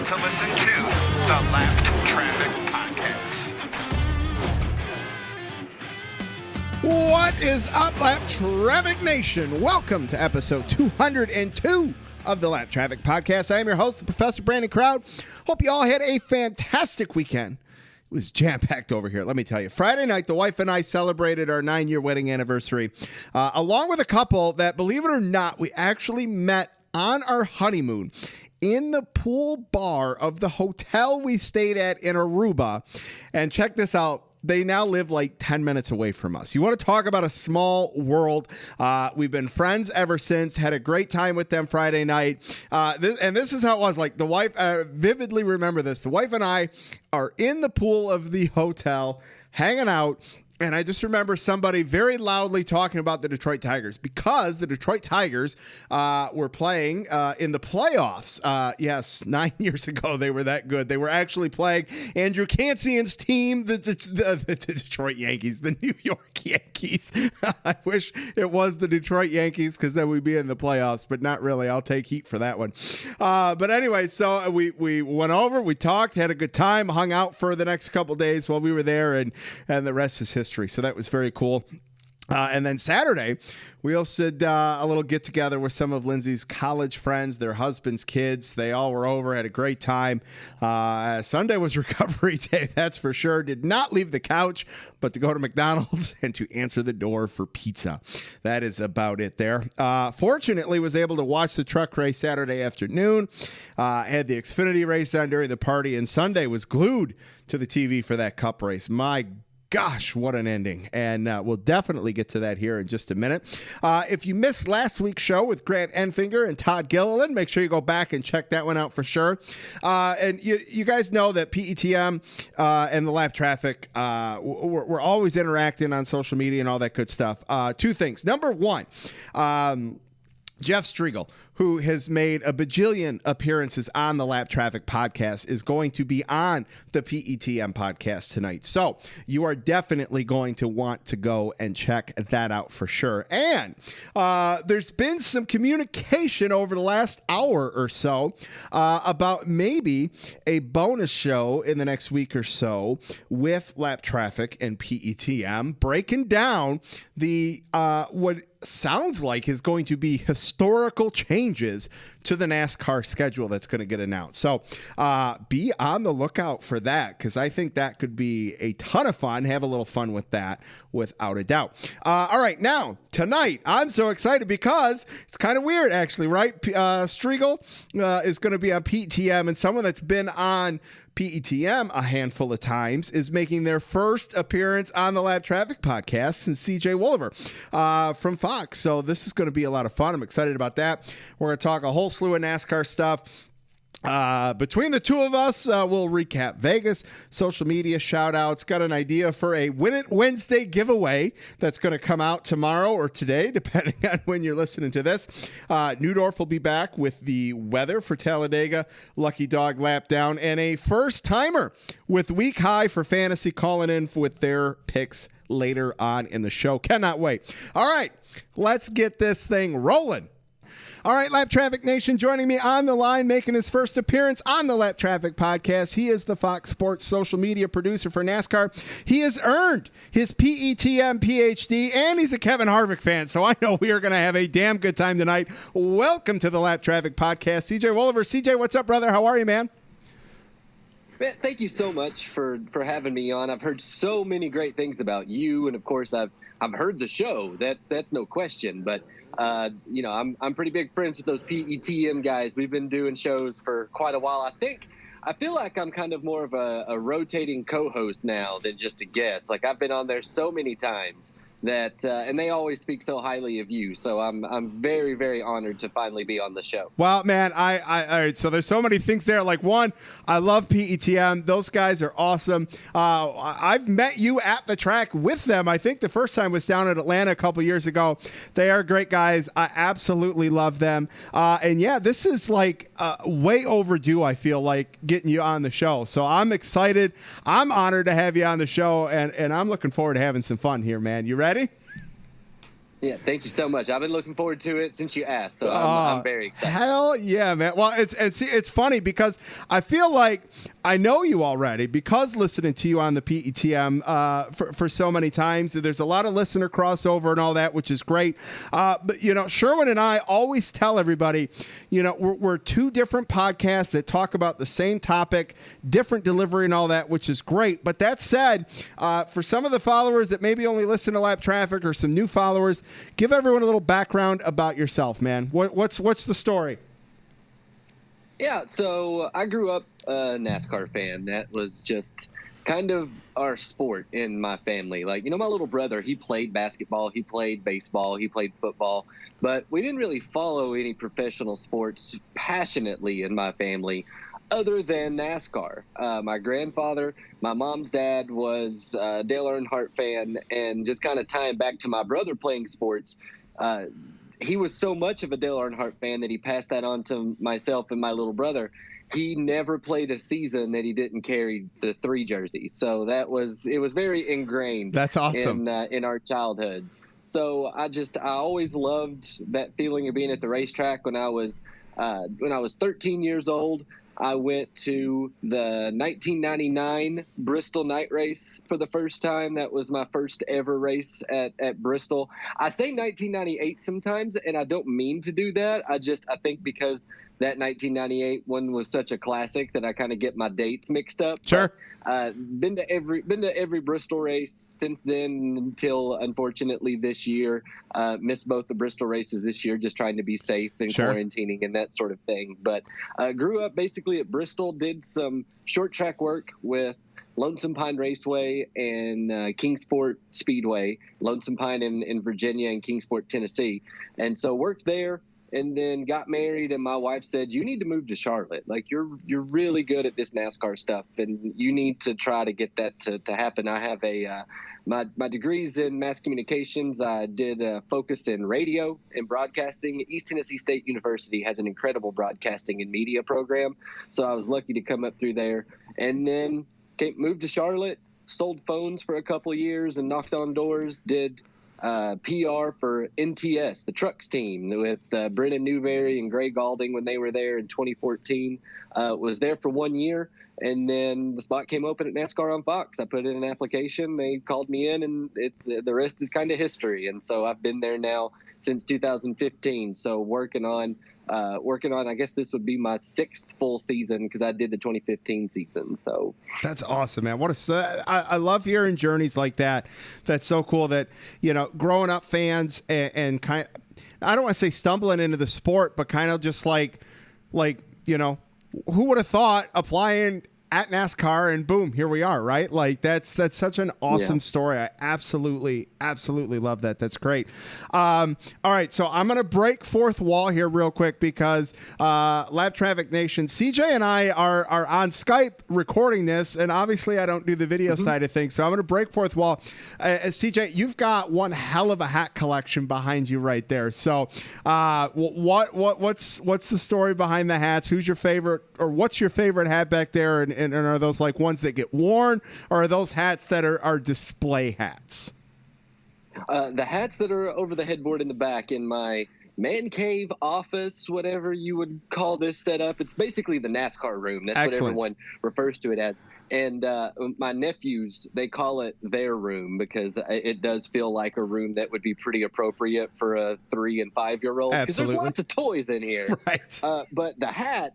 to listen to the Lap Traffic Podcast. What is up, Lap Traffic Nation? Welcome to episode 202 of the Lap Traffic Podcast. I am your host, the Professor Brandon Crowd. Hope you all had a fantastic weekend. It was jam-packed over here, let me tell you. Friday night, the wife and I celebrated our 9-year wedding anniversary, along with a couple that, believe it or not, we actually met on our honeymoon in the pool bar of the hotel we stayed at in Aruba. And check this out. They now live like 10 minutes away from us. You want to talk about a small world? We've been friends ever since. Had a great time with them Friday night. This is how it was. Like the wife, vividly remember this. The wife and I are in the pool of the hotel hanging out. And I just remember somebody very loudly talking about the Detroit Tigers because the Detroit Tigers were playing in the playoffs. Yes, 9 years ago, they were that good. They were actually playing Andrew Cancian's team, the Detroit Yankees, the New York Yankees. I wish it was the Detroit Yankees because then we'd be in the playoffs, but not really. I'll take heat for that one. But anyway, so we went over, we talked, had a good time, hung out for the next couple days while we were there, and the rest is history. So that was very cool. And then Saturday, we also did a little get-together with some of Lindsay's college friends, their husbands' kids. They all were over, had a great time. Sunday was recovery day, that's for sure. Did not leave the couch, but to go to McDonald's and to answer the door for pizza. That is about it there. Fortunately, was able to watch the truck race Saturday afternoon. Had the Xfinity race on during the party, and Sunday was glued to the TV for that Cup race. My gosh, what an ending. And we'll definitely get to that here in just a minute. If you missed last week's show with Grant Enfinger and Todd Gilliland, make sure you go back and check that one out for sure. And you guys know that PETM and the Lap Traffic, we're always interacting on social media and all that good stuff. Two things. Number one, Jeff Striegel, who has made a bajillion appearances on the Lap Traffic Podcast, is going to be on the PETM podcast tonight. So you are definitely going to want to go and check that out for sure. And there's been some communication over the last hour or so about maybe a bonus show in the next week or so with Lap Traffic and PETM, breaking down the what sounds like is going to be historical changes to the NASCAR schedule that's going to get announced. So be on the lookout for that, because I think that could be a ton of fun. Have a little fun with that, without a doubt. All right, now, tonight, I'm so excited because it's kind of weird, actually, right? Striegel is going to be on PETM, and someone that's been on PETM a handful of times is making their first appearance on the Lap Traffic Podcast since CJ Woliver from Fox. So this is going to be a lot of fun. I'm excited about that. We're going to talk a whole slew of NASCAR stuff. Between the two of us, we'll recap Vegas, social media shout outs, got an idea for a Win It Wednesday giveaway that's going to come out tomorrow or today, depending on when you're listening to this. Neudorff will be back with the weather for Talladega, Lucky Dog Lap Down, and a first timer with Week High for Fantasy calling in with their picks later on in the show. Cannot wait. All right, let's get this thing rolling. All right, Lap Traffic Nation, joining me on the line, making his first appearance on the Lap Traffic Podcast. He is the Fox Sports social media producer for NASCAR. He has earned his PETM PhD, and he's a Kevin Harvick fan, so I know we are going to have a damn good time tonight. Welcome to the Lap Traffic Podcast, CJ Woliver. CJ, what's up, brother? How are you, man? Thank you so much for having me on. I've heard so many great things about you, and of course, I've heard the show. That's no question. But I'm pretty big friends with those PETM guys. We've been doing shows for quite a while. I feel like I'm kind of more of a rotating co-host now than just a guest. Like I've been on there so many times that and they always speak so highly of you, so I'm very, very honored to finally be on the show. Well, man, I all right, so there's so many things there. Like, one, I love PETM. Those guys are awesome. I've met you at the track with them. I think the first time was down at Atlanta a couple years ago. They are great guys. I absolutely love them. And yeah, this is like way overdue, I feel like, getting you on the show. So I'm excited. I'm honored to have you on the show, and I'm looking forward to having some fun here, man. You ready? Yeah, thank you so much. I've been looking forward to it since you asked, so I'm very excited. Hell yeah, man. Well, it's funny because I feel like I know you already because listening to you on the PETM for so many times. There's a lot of listener crossover and all that, which is great. But, Sherwin and I always tell everybody, we're two different podcasts that talk about the same topic, different delivery and all that, which is great. But that said, for some of the followers that maybe only listen to Lap Traffic or some new followers, give everyone a little background about yourself, man. What's the story? Yeah, so I grew up a NASCAR fan. That was just kind of our sport in my family. Like, my little brother, he played basketball, he played baseball, he played football, but we didn't really follow any professional sports passionately in my family other than NASCAR. My grandfather, my mom's dad was a Dale Earnhardt fan, and just kind of tying back to my brother playing sports, he was so much of a Dale Earnhardt fan that he passed that on to myself and my little brother. He never played a season that he didn't carry the 3 jersey. So it was very ingrained. That's awesome. In our childhoods. So I always loved that feeling of being at the racetrack. When I was 13 years old, I went to the 1999 Bristol night race for the first time. That was my first ever race at Bristol. I say 1998 sometimes, and I don't mean to do that. I think because that 1998 one was such a classic that I kind of get my dates mixed up. Sure. But, been to every Bristol race since then until, unfortunately, this year. Missed both the Bristol races this year, just trying to be safe and Sure. quarantining and that sort of thing. But grew up basically at Bristol, did some short track work with Lonesome Pine Raceway and Kingsport Speedway, Lonesome Pine in Virginia and Kingsport, Tennessee. And so worked there. And then got married, and my wife said, "You need to move to Charlotte. Like, you're really good at this NASCAR stuff, and you need to try to get that to happen." I have my degrees in mass communications. I did a focus in radio and broadcasting. East Tennessee State University has an incredible broadcasting and media program, so I was lucky to come up through there. And then moved to Charlotte, sold phones for a couple years, and knocked on doors. Did PR for NTS, the trucks team, with Brennan Newberry and Gray Galding when they were there in 2014. Was there for 1 year, and then the spot came open at NASCAR on Fox. I put in an application, they called me in, and the rest is kind of history. And so I've been there now since 2015. So working on, I guess this would be my 6th full season because I did the 2015 season. So that's awesome, man. I love hearing journeys like that. That's so cool that, growing up fans and kind of, I don't want to say stumbling into the sport, but kind of just like, who would have thought applying at NASCAR and boom, here we are, right? Like that's such an awesome story. I absolutely love that. That's great. All right, so I'm going to break fourth wall here real quick because Lap Traffic Nation, CJ and I are on Skype recording this, and obviously I don't do the video side of things, so I'm going to break fourth wall. CJ, you've got one hell of a hat collection behind you right there. So what's the story behind the hats? Who's your favorite, or what's your favorite hat back there? And are those like ones that get worn, or are those hats that are display hats? The hats that are over the headboard in the back in my man cave office, whatever you would call this setup. It's basically the NASCAR room. That's Excellent. what everyone refers to it as. And my nephews, they call it their room because it does feel like a room that would be pretty appropriate for a 3- and 5-year-old. Because there's lots of toys in here. Right. But the hats,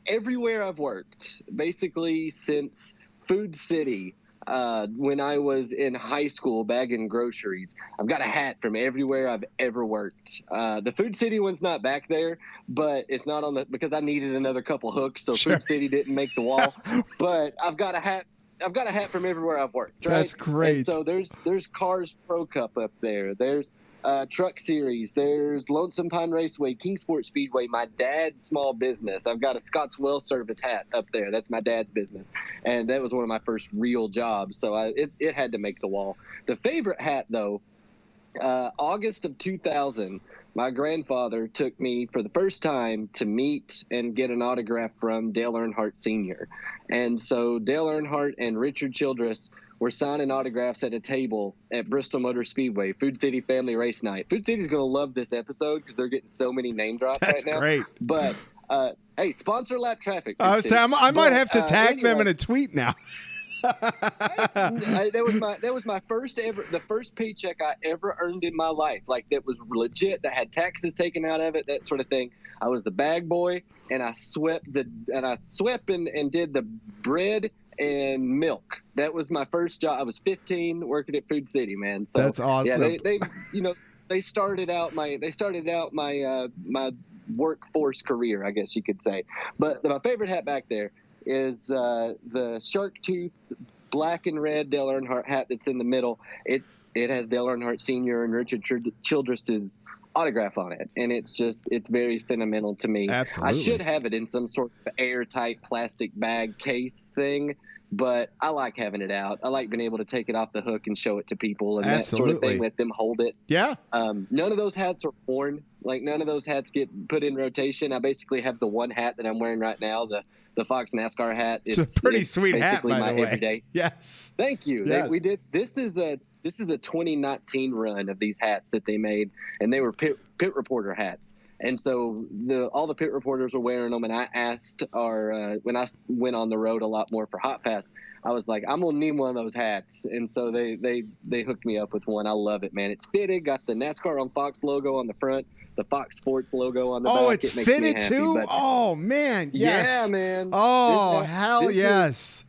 everywhere I've worked, basically since Food City, when I was in high school bagging groceries, I've got a hat from everywhere I've ever worked. The Food City one's not back there, but it's not on because I needed another couple hooks, so Sure. Food City didn't make the wall. But I've got a hat. I've got a hat from everywhere I've worked. Right? That's great. And so there's Cars Pro Cup up there. There's Truck Series. There's Lonesome Pine Raceway, Kingsport Speedway, my dad's small business. I've got a Scott's Well Service hat up there. That's my dad's business. And that was one of my first real jobs. So it had to make the wall. The favorite hat, though, August of 2000, my grandfather took me for the first time to meet and get an autograph from Dale Earnhardt Sr. And so Dale Earnhardt and Richard Childress were signing autographs at a table at Bristol Motor Speedway, Food City Family Race Night. Food City's going to love this episode because they're getting so many name drops That's right now. great. But hey, sponsor Lap Traffic. I might have to tag them in a tweet now. That was my the first paycheck I ever earned in my life. Like, that was legit, that had taxes taken out of it, that sort of thing. I was the bag boy, and I swept and did the bread and milk. That was my first job. I was 15 working at Food City, man. So that's awesome. Yeah, they started out my my workforce career, I guess you could say. But my favorite hat back there is the shark tooth black and red Dale Earnhardt hat that's in the middle. It has Dale Earnhardt Sr. and Richard Childress's autograph on it, and it's very sentimental to me. Absolutely. I should have it in some sort of airtight plastic bag case thing, but I like having it out. I like being able to take it off the hook and show it to people and Absolutely. that sort of thing. Let them hold it. Yeah. None of those hats are worn. Like, none of those hats get put in rotation. I basically have the one hat that I'm wearing right now, the Fox NASCAR hat. It's a pretty sweet hat, by my the way. Everyday. Yes. Thank you. Yes. We did. This is a 2019 run of these hats that they made, and they were pit reporter hats. And so all the pit reporters were wearing them, and I asked when I went on the road a lot more for Hot Pass, I was like, I'm gonna need one of those hats, and so they hooked me up with one. I love it, man. It's fitted, got the NASCAR on Fox logo on the front, the Fox Sports logo on the back. Oh, it's fitted too? Oh, man, yes. Yeah, man. Oh, hell yes.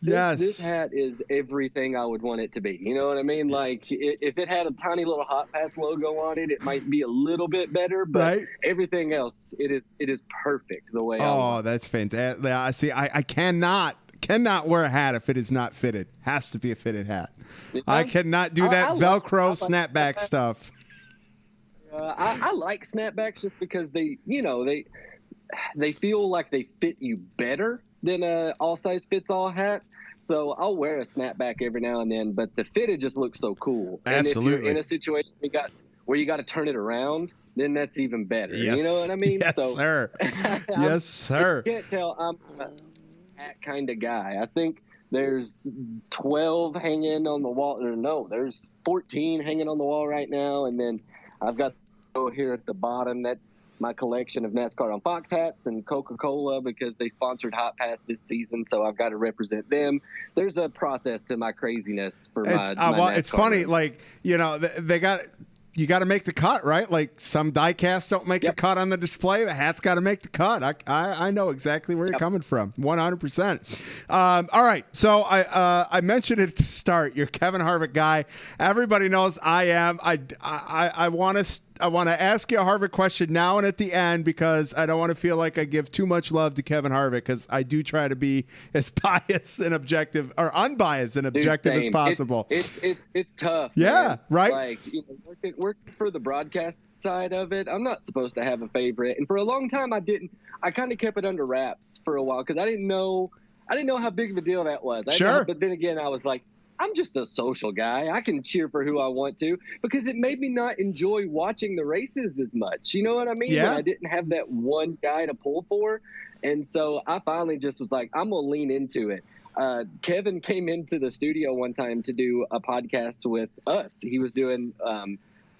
Yes. This hat is everything I would want it to be. You know what I mean? Like, if it had a tiny little Hot Pass logo on it, it might be a little bit better, but right? Everything else, it is perfect the way I want. Oh, that's fantastic. I see. I cannot wear a hat if it is not fitted. Has to be a fitted hat. Yeah. I cannot do that Velcro snapback stuff. I like snapbacks just because they feel like they fit you better than a all size fits all hat. So I'll wear a snapback every now and then, but the fitted just looks so cool. Absolutely. And if you're in a situation where you got to turn it around, then that's even better. Yes. You know what I mean? Yes, sir. Yes, sir. You can't tell I'm a hat kind of guy. I think there's 12 hanging on the wall. Or no, there's 14 hanging on the wall right now. And then I've got here at the bottom, that's my collection of NASCAR on Fox hats and Coca-Cola because they sponsored Hot Pass this season, so I've got to represent them. There's a process to my craziness for my NASCAR it's funny, run. like, you got to make the cut, right? Like, some die casts don't make the cut on the display. The hat's got to make the cut. I know exactly where you're coming from, 100%. All right, so I mentioned it at the start. You're Kevin Harvick guy. Everybody knows I am. I want to ask you a Harvick question now and at the end because I don't want to feel like I give too much love to Kevin Harvick because I do try to be as biased and objective or unbiased and objective as possible. It's tough. Yeah, man. right. Like, working for the broadcast side of it, I'm not supposed to have a favorite, and for a long time I didn't. I kind of kept it under wraps for a while because I didn't know how big of a deal that was. Sure. But then again, I was like, I'm just a social guy. I can cheer for who I want to because it made me not enjoy watching the races as much. You know what I mean? Yeah. When I didn't have that one guy to pull for. And so I finally just was like, I'm going to lean into it. Kevin came into the studio one time to do a podcast with us. He was doing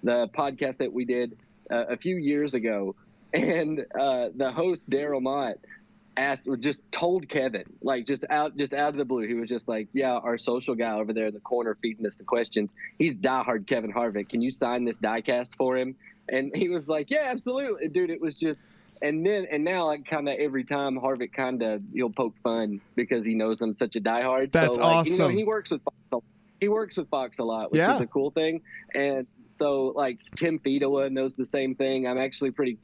the podcast that we did a few years ago. And the host, Daryl Mott, told Kevin, like just out of the blue, he was just like, yeah, our social guy over there in the corner feeding us the questions, he's diehard Kevin Harvick. Can you sign this diecast for him? And he was like, yeah, absolutely, dude. It was just, and now like kind of every time Harvick he'll poke fun because he knows I'm such a diehard. That's so, like, awesome. He works with Fox a lot, which is a cool thing. And so, like, Tim Fedola knows the same thing. I'm actually pretty,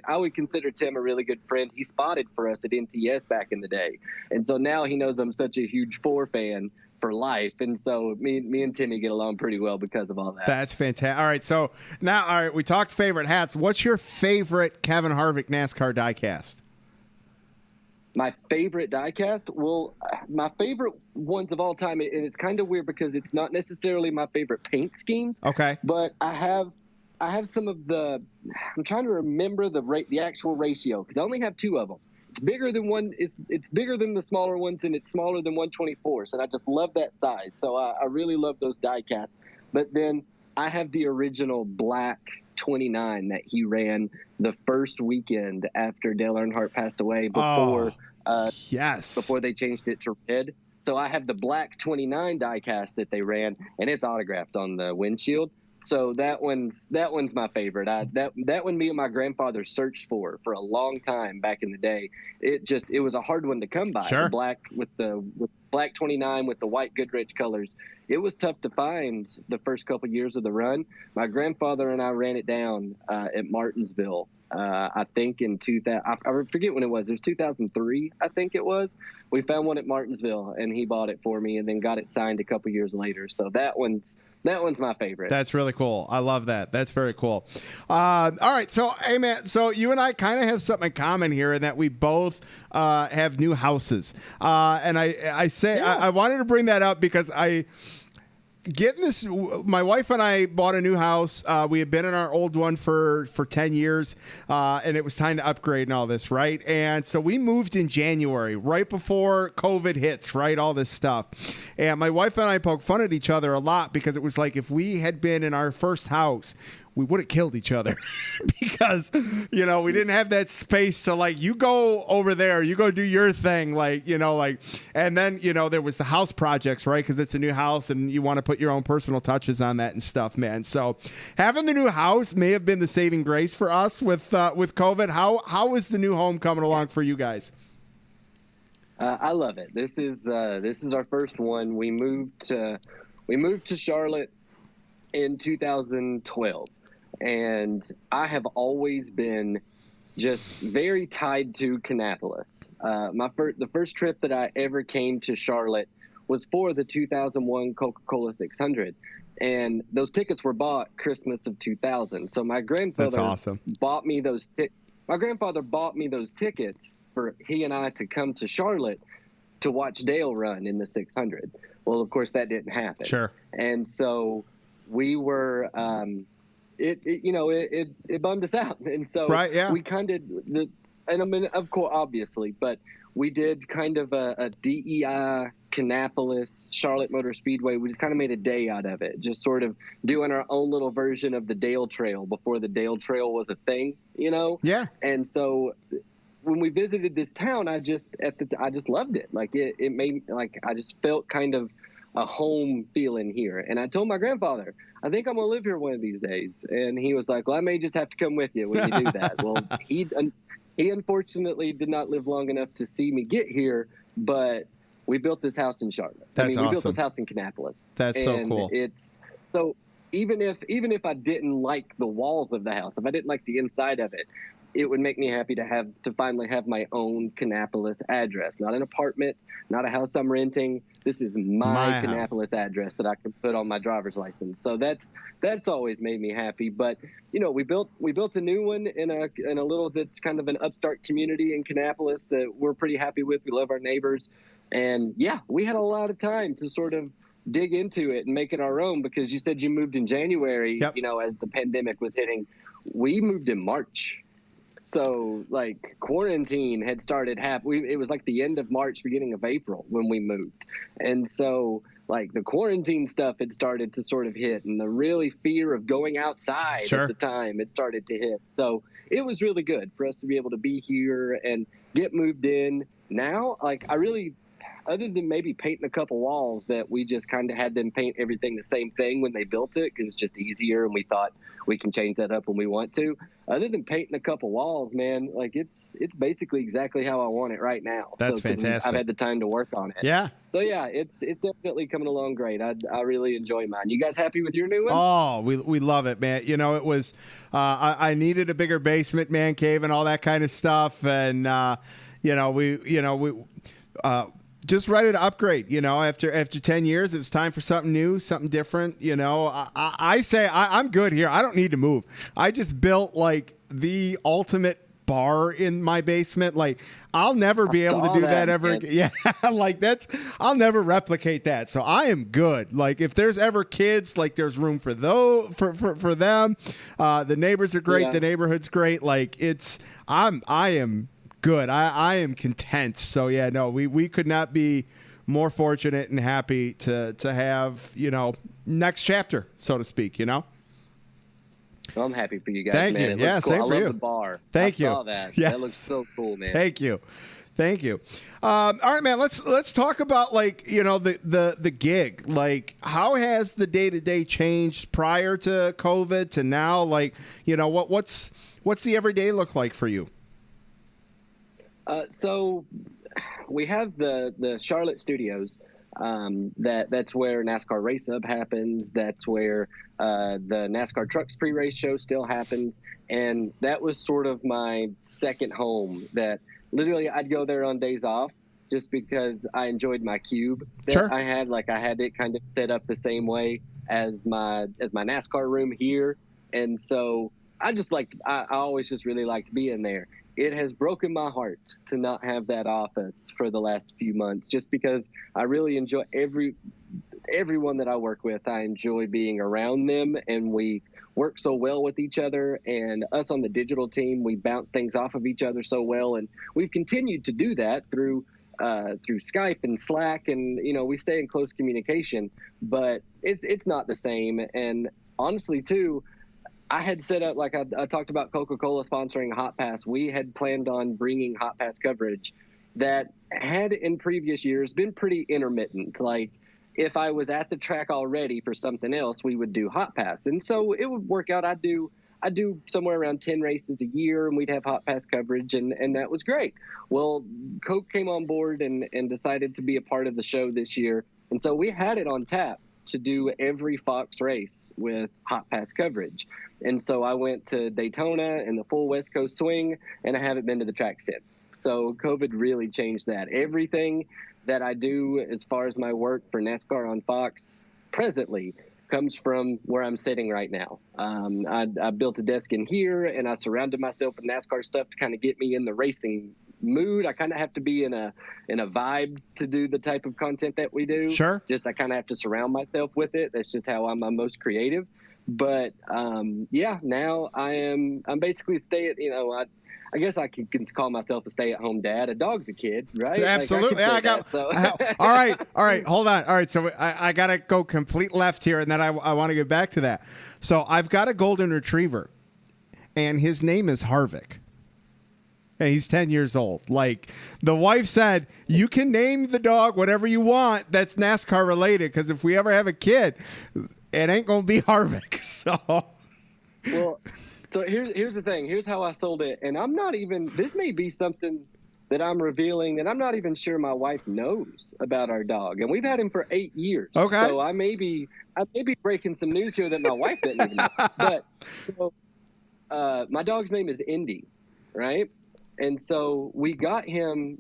I would consider Tim a really good friend. He spotted for us at NTS back in the day. And so now he knows I'm such a huge Ford fan for life. And so me and Timmy get along pretty well because of all that. That's fantastic. All right, so now, we talked favorite hats. What's your favorite Kevin Harvick NASCAR diecast? My favorite diecast? Well, my favorite ones of all time, and it's kind of weird because it's not necessarily my favorite paint schemes. Okay. But I have some of the. I'm trying to remember the actual ratio because I only have two of them. it's bigger than one. It's bigger than the smaller ones, and it's smaller than 124s. And I just love that size. So I really love those die casts. But then I have the original black 29 that he ran the first weekend after Dale Earnhardt passed away before they changed it to red. So I have the black 29 die cast that they ran, and it's autographed on the windshield. So that one's my favorite. That one me and my grandfather searched for a long time back in the day. It was a hard one to come by. Sure. The black with black 29 with the white Goodrich colors. It was tough to find the first couple years of the run. My grandfather and I ran it down at Martinsville. I think in 2000, I forget when it was. It was 2003, I think it was. We found one at Martinsville, and he bought it for me, and then got it signed a couple years later. So that one's my favorite. That's really cool. I love that. That's very cool. All right. So, hey, man, so you and I kind of have something in common here in that we both have new houses. And I wanted to bring that up because my wife and I bought a new house. We had been in our old one for 10 years, and it was time to upgrade and all this, right? And so we moved in January, right before COVID hits, right? All this stuff. And my wife and I poked fun at each other a lot because it was like if we had been in our first house, we would have killed each other because, we didn't have that space to you go over there, you go do your thing. And then, there was the house projects, right? Cause it's a new house and you want to put your own personal touches on that and stuff, man. So having the new house may have been the saving grace for us with COVID. How is the new home coming along for you guys? I love it. This is our first one. We moved to Charlotte in 2012. And I have always been just very tied to Kannapolis. The first trip that I ever came to Charlotte was for the 2001 Coca-Cola 600. And those tickets were bought Christmas of 2000. So my grandfather bought me those My grandfather bought me those tickets for he and I to come to Charlotte to watch Dale run in the 600. Well, of course, that didn't happen. Sure. And so we were it bummed us out, and so we kind of and I mean, of course, obviously, but we did kind of a DEI Kannapolis Charlotte Motor Speedway. We just kind of made a day out of it, just sort of doing our own little version of the Dale Trail before the Dale Trail was a thing, Yeah. And so when we visited this town, I just loved it. It made I just felt kind of a home feeling here. And I told my grandfather, I think I'm going to live here one of these days. And he was like, well, I may just have to come with you when you do that. Well, he unfortunately did not live long enough to see me get here, but we built this house in Charlotte. That's awesome. We built this house in Kannapolis. That's so cool. It's so even if I didn't like the walls of the house, if I didn't like the inside of it, it would make me happy to finally have my own Kannapolis address, not an apartment, not a house I'm renting. This is my Kannapolis address that I can put on my driver's license. So that's always made me happy. But we built a new one in a little that's kind of an upstart community in Kannapolis that we're pretty happy with. We love our neighbors, and we had a lot of time to sort of dig into it and make it our own, because you said you moved in January. Yep. As the pandemic was hitting. We moved in March. So quarantine had started it was the end of March, beginning of April when we moved. And so the quarantine stuff had started to sort of hit, and the really fear of going outside at the time had started to hit. So it was really good for us to be able to be here and get moved in. Now, I really, other than maybe painting a couple walls that we just kind of had them paint everything the same thing when they built it, because it's just easier, and we thought we can change that up when we want to. Other than painting a couple walls, man, it's basically exactly how I want it right now. That's fantastic. I've had the time to work on it. Yeah. So it's definitely coming along great. I really enjoy mine. You guys happy with your new one? Oh, we love it, man. It was I needed a bigger basement, man cave, and all that kind of stuff, and we just ready to upgrade. After 10 years, it was time for something new, something different. I say I'm good here. I don't need to move. I just built the ultimate bar in my basement. I'll never be able to do that ever again. Yeah, I'll never replicate that. So I am good. If there's ever kids, there's room for for them. The neighbors are great. Yeah. The neighborhood's great. I am Good. I am content. So yeah, no, we could not be more fortunate and happy to have, next chapter, so to speak, Well, I'm happy for you guys, Thank man. you. It Yeah, looks cool. same I for love you. the bar. Thank you. I saw that. Yes. That looks so cool, man. Thank you. All right, man. Let's talk about the gig. Like, how has the day-to-day changed prior to COVID to now? Like, what's the everyday look like for you? So we have the Charlotte studios. That's where NASCAR Race Up happens. That's where the NASCAR Trucks pre-race show still happens. And that was sort of my second home, that literally I'd go there on days off just because I enjoyed my cube that Sure. I had. Like, I had it kind of set up the same way as my NASCAR room here. And so I always just really liked being there. It has broken my heart to not have that office for the last few months, just because I really enjoy everyone that I work with. I enjoy being around them, and we work so well with each other. And us on the digital team, we bounce things off of each other so well, and we've continued to do that through Skype and Slack, and we stay in close communication. But it's not the same. And honestly, too, I had set up, like I talked about Coca-Cola sponsoring Hot Pass. We had planned on bringing Hot Pass coverage that had in previous years been pretty intermittent. Like, if I was at the track already for something else, we would do Hot Pass. And so it would work out. I'd do somewhere around 10 races a year, and we'd have Hot Pass coverage, and that was great. Well, Coke came on board and decided to be a part of the show this year. And so we had it on tap to do every Fox race with Hot Pass coverage. And so I went to Daytona and the full West Coast swing, and I haven't been to the track since. So COVID really changed that. Everything that I do as far as my work for NASCAR on Fox presently comes from where I'm sitting right now. I built a desk in here, and I surrounded myself with NASCAR stuff to kind of get me in the racing mood. I kind of have to be in a vibe to do the type of content that we do. Sure. Just I kind of have to surround myself with it. That's just how I'm most creative. But now I'm basically I guess I can call myself a stay-at-home dad. A dog's a kid, right? Absolutely. Like, so. All right. Hold on. All right. So I got to go complete left here, and then I want to get back to that. So I've got a golden retriever, and his name is Harvick. And he's 10 years old. Like, the wife said, you can name the dog whatever you want that's NASCAR related, because if we ever have a kid, it ain't going to be Harvick. So. Well, so here's the thing. Here's how I sold it. And I'm not even, this may be something that I'm revealing that I'm not even sure my wife knows about our dog. And we've had him for 8 years. Okay. So I may be breaking some news here that my wife didn't even know. But my dog's name is Indy, right? And so we got him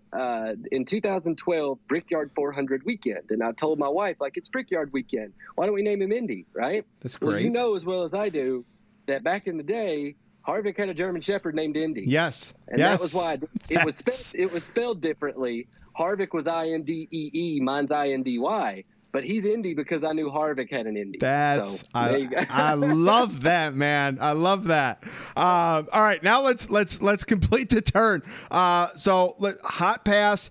in 2012 Brickyard 400 weekend. And I told my wife, like, it's Brickyard weekend. Why don't we name him Indy, right? That's great. Well, you know as well as I do that back in the day, Harvick had a German Shepherd named Indy. Yes. And that was why it was spelled differently. Harvick was Indee, mine's Indy. But he's Indy because I knew Harvick had an Indy. I love that, man. I love that. All right, now let's complete the turn. So Hot Pass.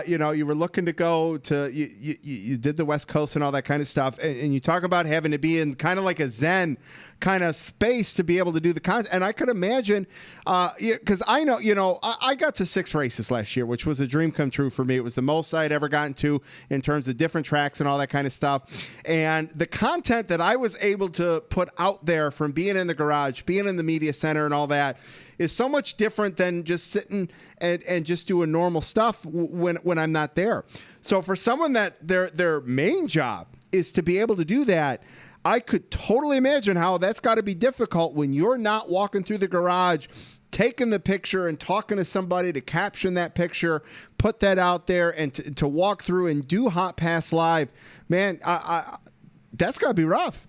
You were looking to go to you did the West Coast and all that kind of stuff, and you talk about having to be in kind of like a Zen kind of space to be able to do the content. And I could imagine, because I know, I got to 6 races last year, which was a dream come true for me. It was the most I'd ever gotten to in terms of different tracks and all that kind of stuff. And the content that I was able to put out there from being in the garage, being in the media center and all that is so much different than just sitting and just doing normal stuff when I'm not there. So for someone that their main job is to be able to do that, I could totally imagine how that's got to be difficult when you're not walking through the garage, taking the picture and talking to somebody to caption that picture, put that out there, and to walk through and do Hot Pass Live. Man, that's got to be rough.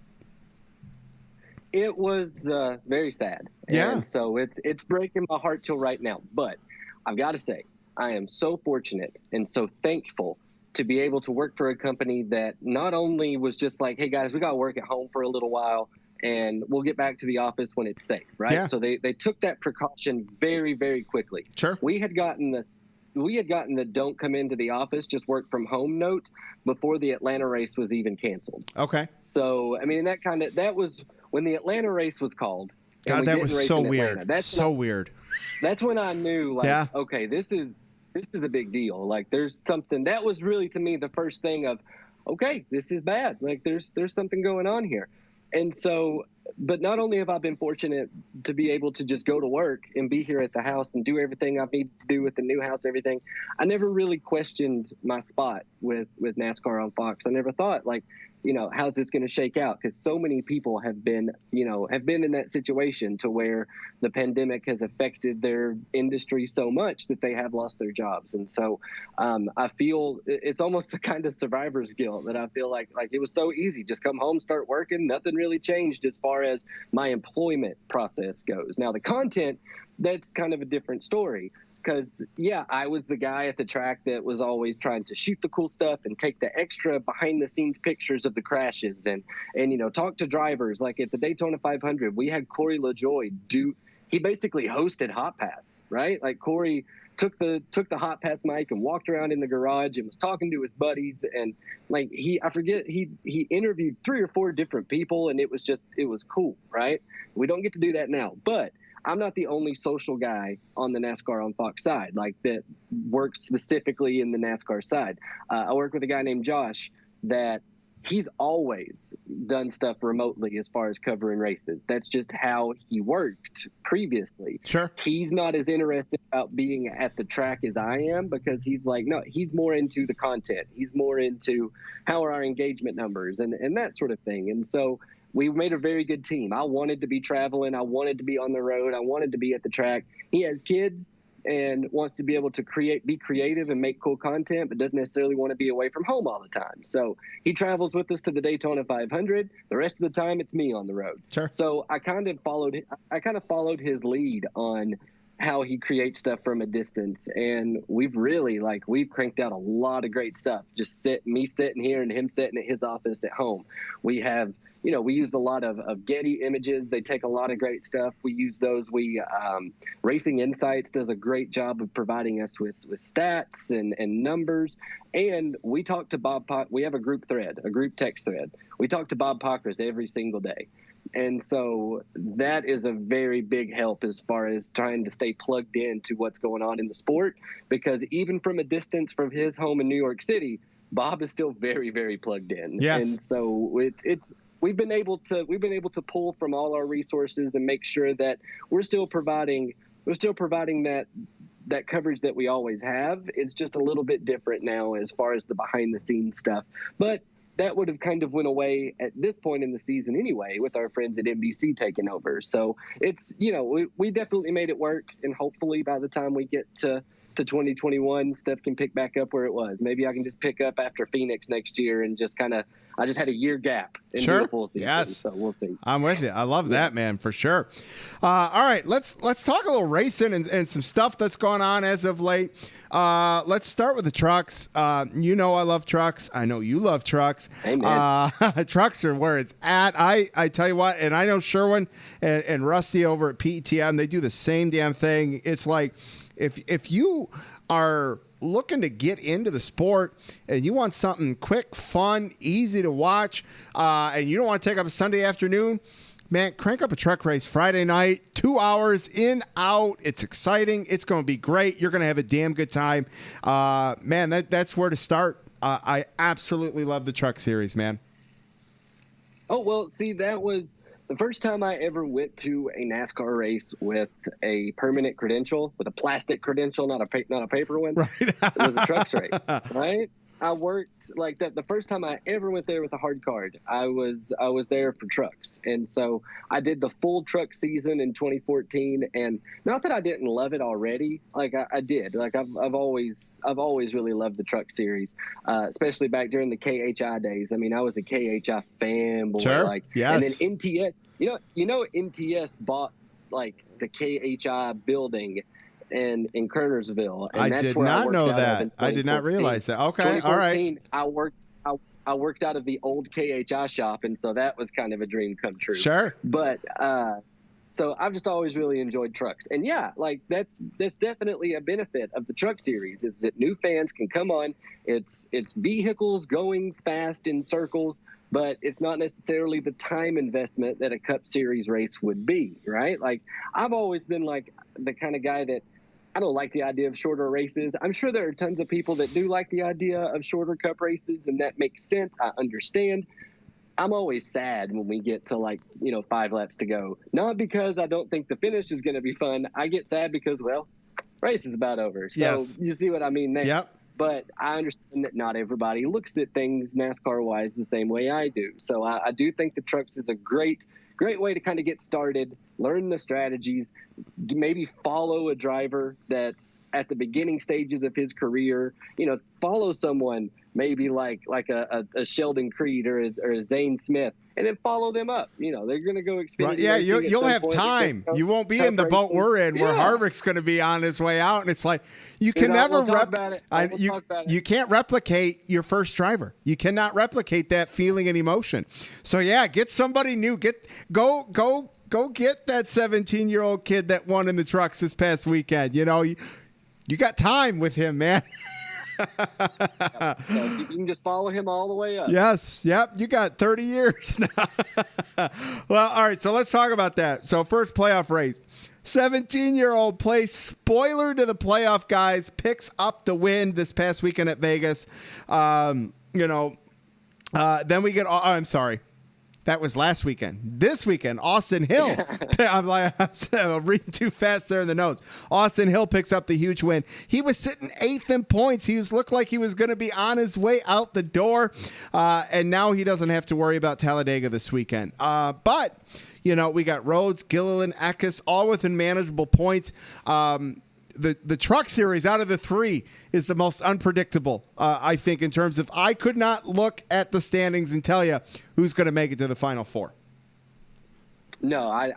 It was very sad. Yeah. And so it's breaking my heart till right now. But I've got to say, I am so fortunate and so thankful to be able to work for a company that not only was just like, hey guys, we got to work at home for a little while and we'll get back to the office when it's safe, right? Yeah. So they took that precaution very, very quickly. Sure. We had gotten the don't come into the office, just work from home note before the Atlanta race was even canceled. Okay. So, I mean, that was when the Atlanta race was called. God, that was so weird. That's so weird. That's when I knew, like, Yeah. okay, this is a big deal. Like, there's something that was really, to me, the first thing of, okay, this is bad. Like, there's something going on here. And so, but not only have I been fortunate to be able to just go to work and be here at the house and do everything I need to do with the new house, everything, I never really questioned my spot with NASCAR on Fox. I never thought, like, how's this going to shake out? Because so many people have been in that situation to where the pandemic has affected their industry so much that they have lost their jobs. And so I feel it's almost a kind of survivor's guilt that I feel like it was so easy. Just come home, start working. Nothing really changed as far as my employment process goes. Now, the content, that's kind of a different story. Because, yeah, I was the guy at the track that was always trying to shoot the cool stuff and take the extra behind-the-scenes pictures of the crashes and talk to drivers. Like at the Daytona 500, we had Corey LaJoie he basically hosted Hot Pass, right? Like Corey took the Hot Pass mic and walked around in the garage and was talking to his buddies. And like he interviewed 3 or 4 different people, and it was cool, right? We don't get to do that now, but I'm not the only social guy on the NASCAR on Fox side, like that works specifically in the NASCAR side. I work with a guy named Josh that he's always done stuff remotely as far as covering races. That's just how he worked previously. Sure. He's not as interested about being at the track as I am because he's like, no, he's more into the content. He's more into how are our engagement numbers and that sort of thing. And so we made a very good team. I wanted to be traveling. I wanted to be on the road. I wanted to be at the track. He has kids and wants to be able to be creative and make cool content, but doesn't necessarily want to be away from home all the time. So he travels with us to the Daytona 500. The rest of the time, it's me on the road. Sure. So I kind of followed his lead on how he creates stuff from a distance. And we've really we've cranked out a lot of great stuff. Just me sitting here and him sitting at his office at home. We have, we use a lot of Getty images. They take a lot of great stuff. We use those. Racing Insights does a great job of providing us with stats and numbers. And we talk to Bob we have a group text thread. We talk to Bob Pockers every single day. And so that is a very big help as far as trying to stay plugged in to what's going on in the sport, because even from a distance from his home in New York City, Bob is still very, very plugged in. Yes. And so we've been able to pull from all our resources and make sure that we're still providing that coverage that we always have. It's just a little bit different now as far as the behind the scenes stuff. But that would have kind of went away at this point in the season anyway, with our friends at NBC taking over. So it's, we definitely made it work. And hopefully by the time we get to 2021, stuff can pick back up where it was. Maybe I can just pick up after Phoenix next year and just I just had a year gap in the full season. Yes. So we'll see. I'm with you. I love that, man, for sure. All right, let's talk a little racing and some stuff that's going on as of late. Let's start with the trucks. I love trucks. I know you love trucks. Amen. Trucks are where it's at. I tell you what, and I know Sherwin and Rusty over at PTM, they do the same damn thing. It's like if you are looking to get into the sport and you want something quick, fun, easy to watch, and you don't want to take up a Sunday afternoon, man, crank up a truck race Friday night, 2 hours in, out. It's exciting. It's going to be great. You're going to have a damn good time. Man, that's where to start. I absolutely love the truck series, man. Oh, well, see, that was the first time I ever went to a NASCAR race with a permanent credential, with a plastic credential, not a paper one. Right. It was a trucks race, right? I worked like that. The first time I ever went there with a hard card, I was there for trucks. And so I did the full truck season in 2014. And not that I didn't love it already. Like I did. Like I've always really loved the truck series, especially back during the KHI days. I mean, I was a KHI fanboy. Sure. Yes. And then NTS, NTS bought like the KHI building in Kernersville. And I did not know that. I did not realize that. Okay. All right. I worked out of the old KHI shop, and so that was kind of a dream come true. Sure. But so I've just always really enjoyed trucks, and yeah, like that's definitely a benefit of the truck series is that new fans can come on. It's vehicles going fast in circles, but it's not necessarily the time investment that a Cup Series race would be, right? Like I've always been like the kind of guy that I don't like the idea of shorter races. I'm sure there are tons of people that do like the idea of shorter Cup races, and that makes sense. I understand. I'm always sad when we get to 5 laps to go. Not because I don't think the finish is going to be fun. I get sad because, well, race is about over. So yes. You see what I mean there. Yep. But I understand that not everybody looks at things NASCAR-wise the same way I do. So I do think the trucks is a great way to kind of get started, learn the strategies, maybe follow a driver that's at the beginning stages of his career, follow someone maybe like a Sheldon Creed or a Zane Smith, and then follow them up. They're going to go experience. Right. Yeah, you'll have time. You won't be in the boat we're in where Harvick's going to be on his way out, and it's like you can never you can't replicate your first driver. You cannot replicate that feeling and emotion. So yeah, get somebody new. Go get that 17-year-old kid that won in the trucks this past weekend. You got time with him, man. So you can just follow him all the way up. Yes. Yep. You got 30 years now. Well, all right. So let's talk about that. So first playoff race, 17-year-old plays spoiler to the playoff guys, picks up the win this past weekend at Vegas. Then we get, I'm sorry. That was last weekend. This weekend, Austin Hill. I'm reading too fast there in the notes. Austin Hill picks up the huge win. He was sitting 8th in points. He looked like he was going to be on his way out the door. And now he doesn't have to worry about Talladega this weekend. But we got Rhodes, Gilliland, Eckes, all within manageable points. The truck series out of the three is the most unpredictable, I think, in terms of I could not look at the standings and tell you who's going to make it to the Final Four. No, I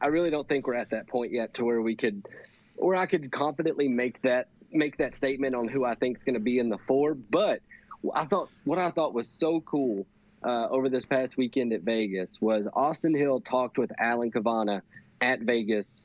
really don't think we're at that point yet to where I could confidently make that statement on who I think is going to be in the four. But what I thought was so cool over this past weekend at Vegas was Austin Hill talked with Alan Cavana at Vegas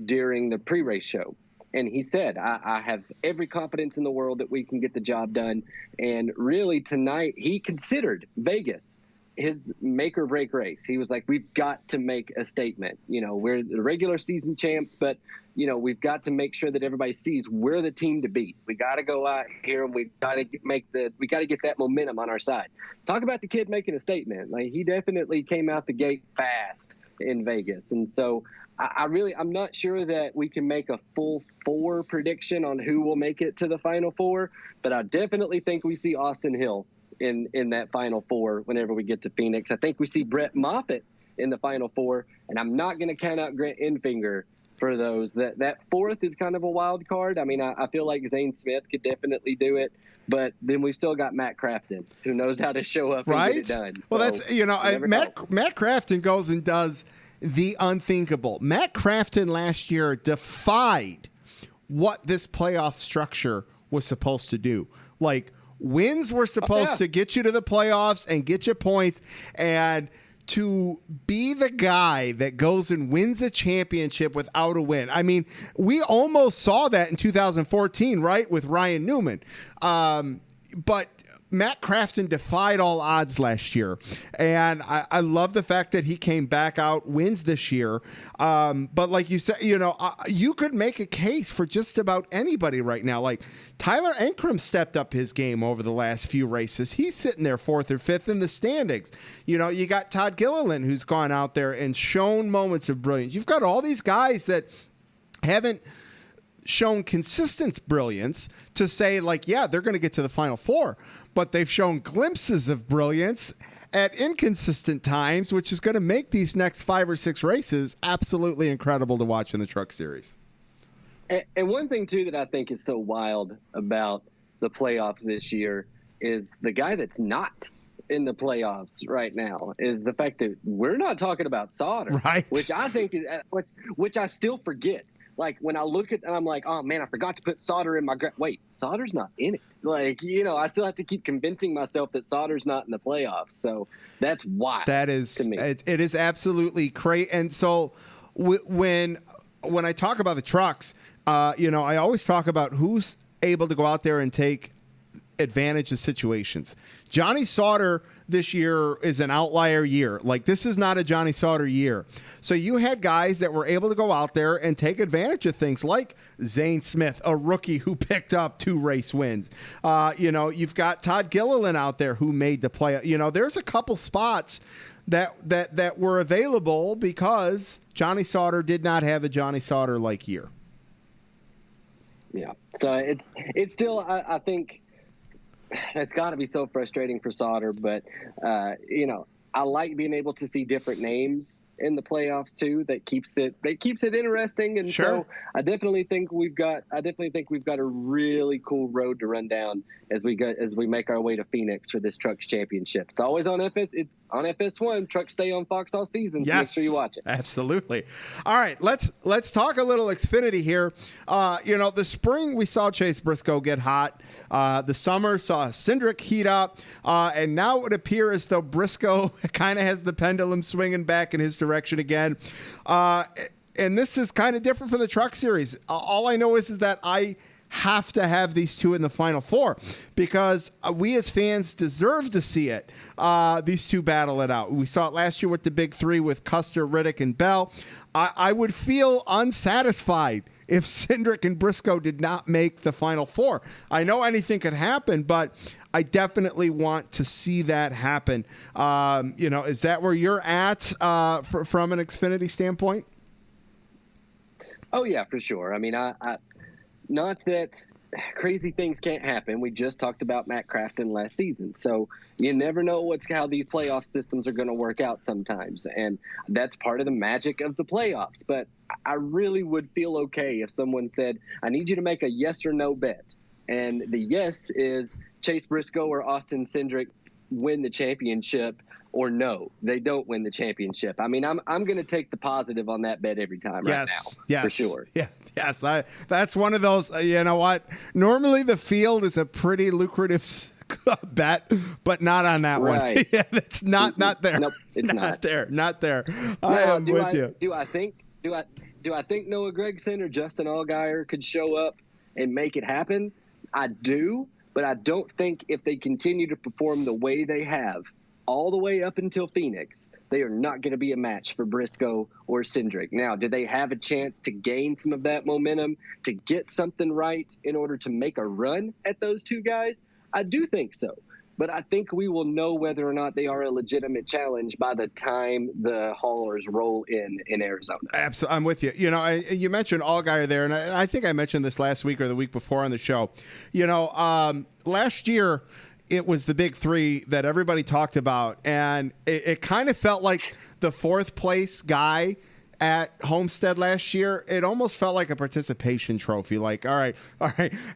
during the pre-race show. And he said, I have every confidence in the world that we can get the job done. And really tonight he considered Vegas his make or break race. He was like, we've got to make a statement. We're the regular season champs, but we've got to make sure that everybody sees we're the team to beat. We got to go out here and we got to get that momentum on our side. Talk about the kid making a statement. Like he definitely came out the gate fast in Vegas. And so I'm not sure that we can make a full four prediction on who will make it to the Final Four, but I definitely think we see Austin Hill in that Final Four whenever we get to Phoenix. I think we see Brett Moffitt in the Final Four, and I'm not going to count out Grant Enfinger for those. That fourth is kind of a wild card. I mean, I feel like Zane Smith could definitely do it, but then we've still got Matt Crafton, who knows how to show up and get it done. Well, so, that's Matt Crafton goes and does the unthinkable. Matt Crafton last year defied what this playoff structure was supposed to do. Like, wins were supposed to get you to the playoffs and get you points, and to be the guy that goes and wins a championship without a win. I mean, we almost saw that in 2014, right, with Ryan Newman. But Matt Crafton defied all odds last year, and I love the fact that he came back out, wins this year. But like you said, you could make a case for just about anybody right now. Like Tyler Ankrum stepped up his game over the last few races. He's sitting there 4th or 5th in the standings. You got Todd Gilliland, who's gone out there and shown moments of brilliance. You've got all these guys that haven't shown consistent brilliance to say, like, yeah, they're going to get to the Final Four, but they've shown glimpses of brilliance at inconsistent times, which is going to make these next 5 or 6 races absolutely incredible to watch in the Truck Series. And one thing, too, that I think is so wild about the playoffs this year is the guy that's not in the playoffs right now is the fact that we're not talking about Sauter, right? Which I think is, which I still forget. like when I look at, and I'm like, oh man, I forgot to put Sauter in my. Wait, Sauter's not in it. Like, I still have to keep convincing myself that Sauter's not in the playoffs. So that's why. That is, to me. it is absolutely crazy. And so when I talk about the trucks, I always talk about who's able to go out there and take advantage of situations. Johnny Sauter this year is an outlier year. Like, this is not a Johnny Sauter year. So you had guys that were able to go out there and take advantage of things like Zane Smith, a rookie who picked up 2 race wins. You've got Todd Gilliland out there who made the play. There's a couple spots that were available because Johnny Sauter did not have a Johnny Sauter-like year. Yeah. So it's still, I think, it's got to be so frustrating for Sauter, but I like being able to see different names in the playoffs too. That keeps it interesting, and sure. So I definitely think we've got a really cool road to run down as we make our way to Phoenix for this Trucks Championship. It's always on It's on FS1. Trucks stay on Fox all season. So yes, make sure you watch it. Absolutely. All right, let's talk a little Xfinity here. The spring we saw Chase Briscoe get hot. The summer saw Cindric heat up, and now it would appear as though Briscoe kind of has the pendulum swinging back in his direction again. And this is kind of different from the Truck Series. All I know is that I have to have these two in the Final Four because we as fans deserve to see it. These two battle it out. We saw it last year with the big three with Custer, Riddick, and Bell. I would feel unsatisfied if Cindric and Briscoe did not make the Final Four. I know anything could happen, but I definitely want to see that happen. Is that where you're at from an Xfinity standpoint? Oh yeah, for sure. I mean, I not that crazy things can't happen. We just talked about Matt Crafton last season. So you never know how these playoff systems are going to work out sometimes. And that's part of the magic of the playoffs. But I really would feel okay if someone said, I need you to make a yes or no bet. And the yes is Chase Briscoe or Austin Cindric win the championship, or no, they don't win the championship. I mean, I'm going to take the positive on that bet every time right now, for sure. Yeah, yes, that's one of those. You know what? Normally the field is a pretty lucrative bet, but not on that one. Yeah, it's not there. Nope, it's not there. Not there. I am with you. Do I think Noah Gragson or Justin Allgaier could show up and make it happen? I do, but I don't think if they continue to perform the way they have all the way up until Phoenix, they are not going to be a match for Briscoe or Cindric. Now, do they have a chance to gain some of that momentum, to get something right in order to make a run at those two guys? I do think so. But I think we will know whether or not they are a legitimate challenge by the time the haulers roll in Arizona. Absolutely, I'm with you. You mentioned Allgaier there, and I think I mentioned this last week or the week before on the show. Last year, it was the big three that everybody talked about, and it kind of felt like the fourth place guy at Homestead last year. It almost felt like a participation trophy. Like, all right,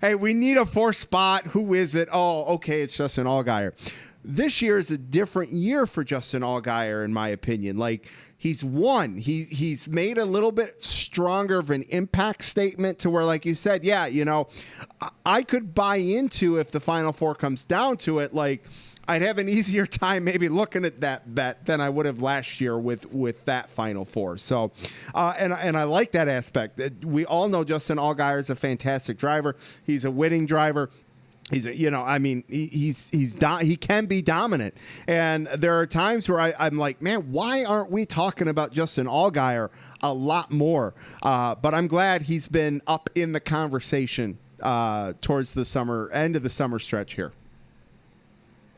hey, we need a fourth spot. Who is it? Oh, okay, it's Justin Allgaier. This year is a different year for Justin Allgaier, in my opinion. Like, he's won. He's made a little bit stronger of an impact statement to where, like you said, yeah, I could buy into if the Final Four comes down to it. Like, I'd have an easier time maybe looking at that bet than I would have last year with that Final Four. So, and I like that aspect. We all know Justin Allgaier is a fantastic driver. He's a winning driver. He can be dominant. And there are times where I'm like, man, why aren't we talking about Justin Allgaier a lot more? But I'm glad he's been up in the conversation towards the end of the summer stretch here.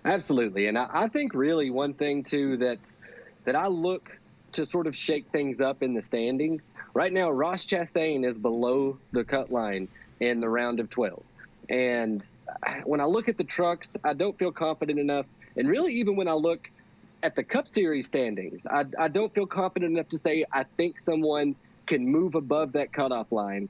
Absolutely. And I think really one thing too that I look to sort of shake things up in the standings. Right now, Ross Chastain is below the cut line in the round of 12. And when I look at the trucks, I don't feel confident enough. And really, even when I look at the Cup Series standings, I don't feel confident enough to say I think someone can move above that cutoff line.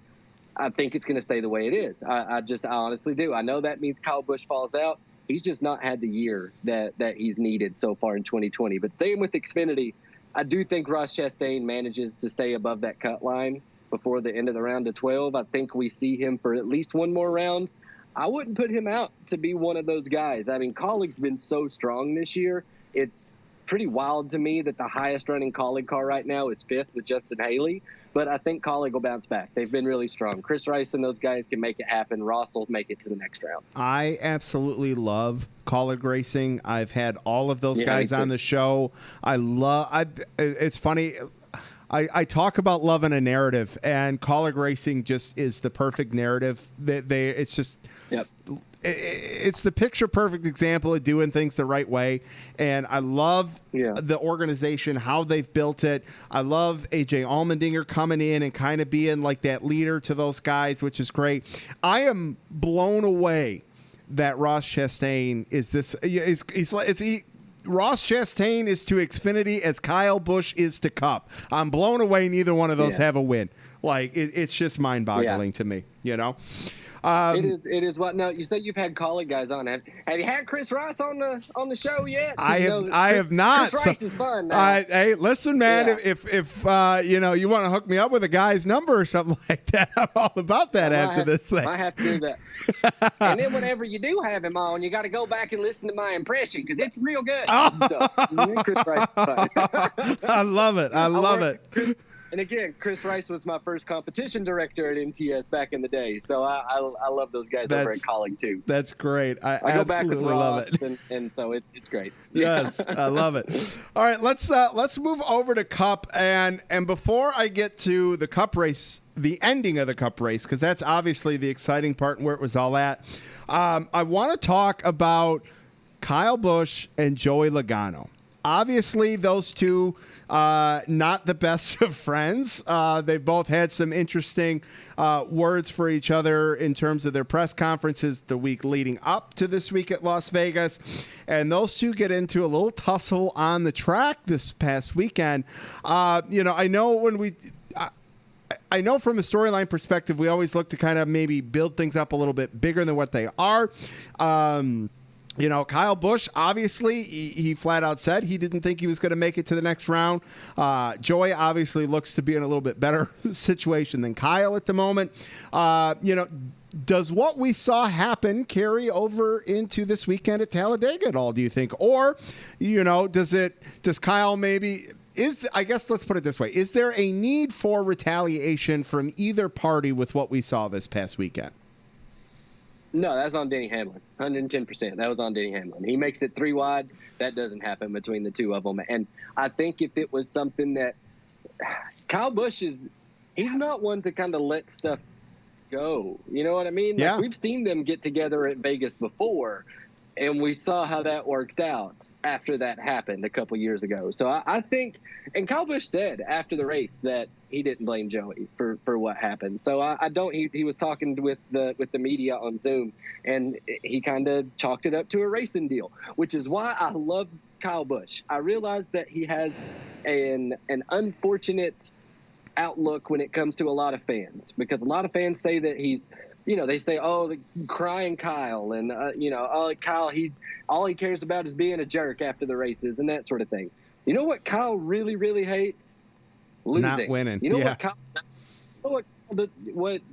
I think it's going to stay the way it is. I honestly do. I know that means Kyle Busch falls out. He's just not had the year that he's needed so far in 2020. But staying with Xfinity, I do think Ross Chastain manages to stay above that cut line. before the end of the round of 12. I think we see him for at least one more round. I wouldn't put him out to be one of those guys. I mean, Kaulig's been so strong this year. It's pretty wild to me that the highest running Kaulig car right now is 5th with Justin Haley. But I think Kaulig will bounce back. They've been really strong. Chris Rice and those guys can make it happen. Ross will make it to the next round. I absolutely love Kaulig racing. I've had all of those guys on the show. It's funny. I talk about loving a narrative, and Kaulig racing just is the perfect narrative. It's just, yep. It's the picture perfect example of doing things the right way. And I love the organization, how they've built it. I love AJ Allmendinger coming in and kind of being like that leader to those guys, which is great. I am blown away that Ross Chastain Ross Chastain is to Xfinity as Kyle Busch is to Cup. I'm blown away. Neither one of those have a win. Like it's just mind boggling to me, you know? It is what? No, you said you've had Kaulig guys on. Have you had Chris Rice on the show yet? I have not. Chris Rice is fun. Now. Hey, listen, man. If you want to hook me up with a guy's number or something like that, I'm all about that after this thing. I have to do that. And then whenever you do have him on, you got to go back and listen to my impression because it's real good. Chris Rice is fun. I love it. I love it. And again, Chris Rice was my first competition director at MTS back in the day, so I love those guys over at Kaulig too. That's great. I go back with absolutely love it, and so it's great. Yes, I love it. All right, let's move over to Cup, and before I get to the Cup race, the ending of the Cup race, because that's obviously the exciting part and where it was all at. I want to talk about Kyle Busch and Joey Logano. Obviously, those two, not the best of friends. They both had some interesting words for each other in terms of their press conferences the week leading up to this week at Las Vegas. And those two get into a little tussle on the track this past weekend. I know I know from a storyline perspective, we always look to kind of maybe build things up a little bit bigger than what they are. Kyle Busch, obviously, he flat out said he didn't think he was going to make it to the next round. Joey obviously looks to be in a little bit better situation than Kyle at the moment. Does what we saw happen carry over into this weekend at Talladega at all, do you think? Or, does Kyle maybe... I guess let's put it this way. Is there a need for retaliation from either party with what we saw this past weekend? No, that's on Denny Hamlin. 110%. That was on Denny Hamlin. He makes it 3 wide. That doesn't happen between the two of them. And I think if it was something that Kyle Busch he's not one to kind of let stuff go. You know what I mean? Yeah. Like, we've seen them get together at Vegas before, and we saw how that worked out after that happened a couple years ago. So I think, and Kyle Busch said after the race that he didn't blame Joey for what happened. So he was talking with the media on Zoom, and he kind of chalked it up to a racing deal, which is why I love Kyle Busch. I realize that he has an unfortunate outlook when it comes to a lot of fans, because a lot of fans say that he's, they say, oh, the crying Kyle, and Kyle, all he cares about is being a jerk after the races and that sort of thing. You know what Kyle really, really hates? Losing. Not winning. You know